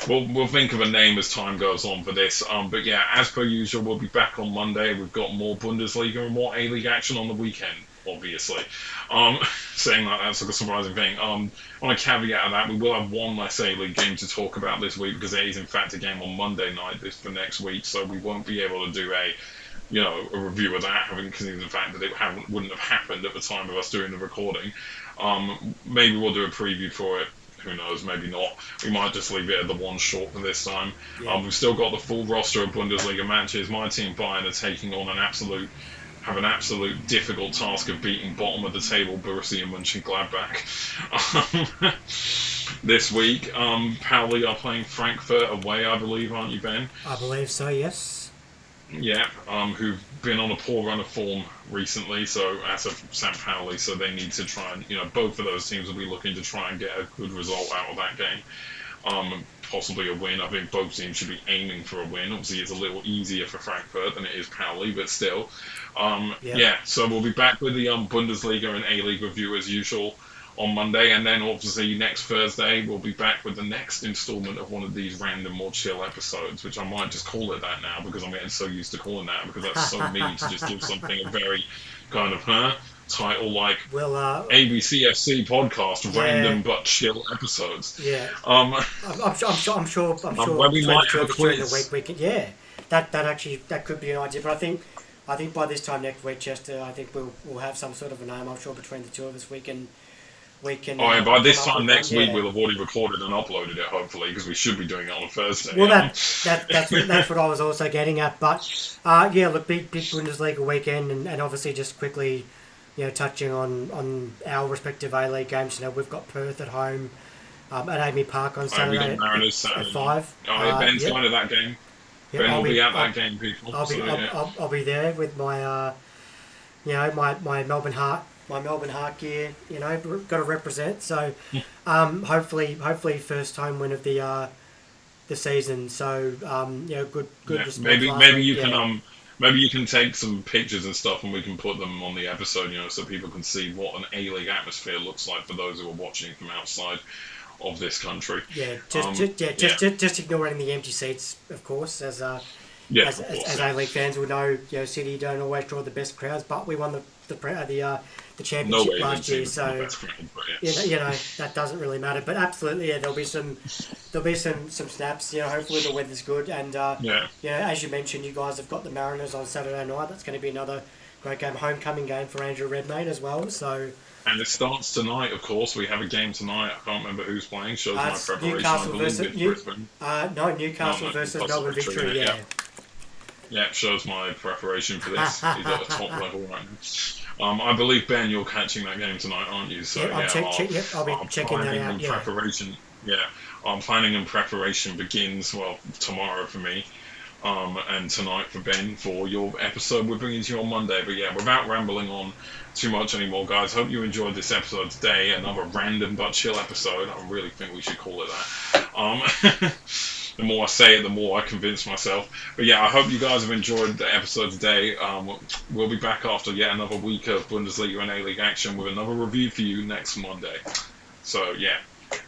We'll think of a name as time goes on for this. As per usual, we'll be back on Monday. We've got more Bundesliga and more A-League action on the weekend, obviously. Saying that's like a surprising thing. On a caveat of that, we will have one less A-League game to talk about this week because there is in fact a game on Monday night for next week, so we won't be able to do a review of that, having considered the fact that it wouldn't have happened at the time of us doing the recording. Maybe we'll do a preview for it. Who knows? Maybe not. We might just leave it at the one short for this time. Yeah. We've still got the full roster of Bundesliga matches. My team Bayern are taking on an absolute difficult task of beating bottom of the table Borussia Mönchengladbach this week. Pauli are playing Frankfurt away, I believe, aren't you, Ben? I believe so, yes. Yeah, who've been on a poor run of form recently, so as of St. Pauli, so they need to try and, both of those teams will be looking to try and get a good result out of that game. Possibly a win. I think both teams should be aiming for a win. Obviously, it's a little easier for Frankfurt than it is Pauli, but still. So we'll be back with the Bundesliga and A-League review as usual on Monday, and then obviously next Thursday we'll be back with the next installment of one of these random, more chill episodes, which I might just call it that now because I'm getting so used to calling that, because that's so mean to just give something a very kind of title like ABCFC podcast, random but chill episodes. Yeah. I'm sure. Where we might have a quiz. That could be an idea, but I think by this time next week, Chester, I think we'll have some sort of a name. I'm sure between the two of us we can. By this time next week, we'll have already recorded and uploaded it, hopefully, because we should be doing it on a Thursday. Well, that's what I was also getting at. But big Bundesliga weekend, and obviously just quickly, touching on our respective A-League games. We've got Perth at home at Amy Park on We got Saturday Mariners at Saturday night. 5. Oh, yeah, Ben's Yep. going to that game. Yep, Ben will be at that game, people. I'll be So, yeah. I'll be there with my my Melbourne Heart gear. Got to represent. So hopefully first home win of the season. So good Yeah, response. maybe you can maybe you can take some pictures and stuff, and we can put them on the episode, so people can see what an A-League atmosphere looks like for those who are watching from outside of this country. Yeah, just ignoring the empty seats, of course, as Yeah, as, of as, course, as yeah. A-League fans will know. City don't always draw the best crowds, but we won the No championship way last year, so yeah. that doesn't really matter. But absolutely, yeah, there'll be some snaps. Hopefully the weather's good, and Yeah. as you mentioned, you guys have got the Mariners on Saturday night. That's going to be another great game, homecoming game for Andrew Redmayne as well. So And it starts tonight, of course. We have a game tonight. I can't remember who's playing. Shows my it's preparation. Newcastle I believe versus it's Brisbane. Newcastle No, versus Newcastle Melbourne Victory, Victory. yeah. Yeah, it shows my preparation for this. He's at a top level right now. I believe, Ben, you're catching that game tonight, aren't you? So I'll be checking that out. Yeah. Preparation. Yeah, our planning and preparation begins tomorrow for me, and tonight for Ben for your episode we're bringing to you on Monday. But yeah, without rambling on too much anymore, guys. Hope you enjoyed this episode today. Another random but chill episode. I really think we should call it that. The more I say it, the more I convince myself. But yeah, I hope you guys have enjoyed the episode today. We'll be back after yet another week of Bundesliga and A-League action with another review for you next Monday. So yeah,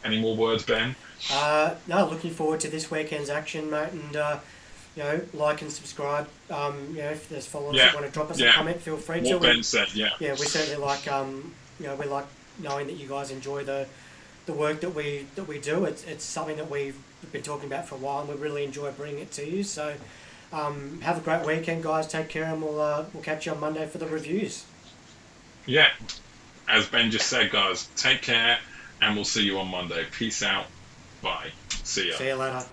any more words, Ben? No, looking forward to this weekend's action, mate, and like and subscribe. If there's followers that want to drop us a comment, feel free to. What Ben said, yeah. Yeah, we certainly like we like knowing that you guys enjoy the work that we do. It's something that we've been talking about for a while, and we really enjoy bringing it to you. So, have a great weekend, guys. Take care, and we'll catch you on Monday for the reviews. Yeah, as Ben just said, guys, take care, and we'll see you on Monday. Peace out. Bye. See ya. See you later.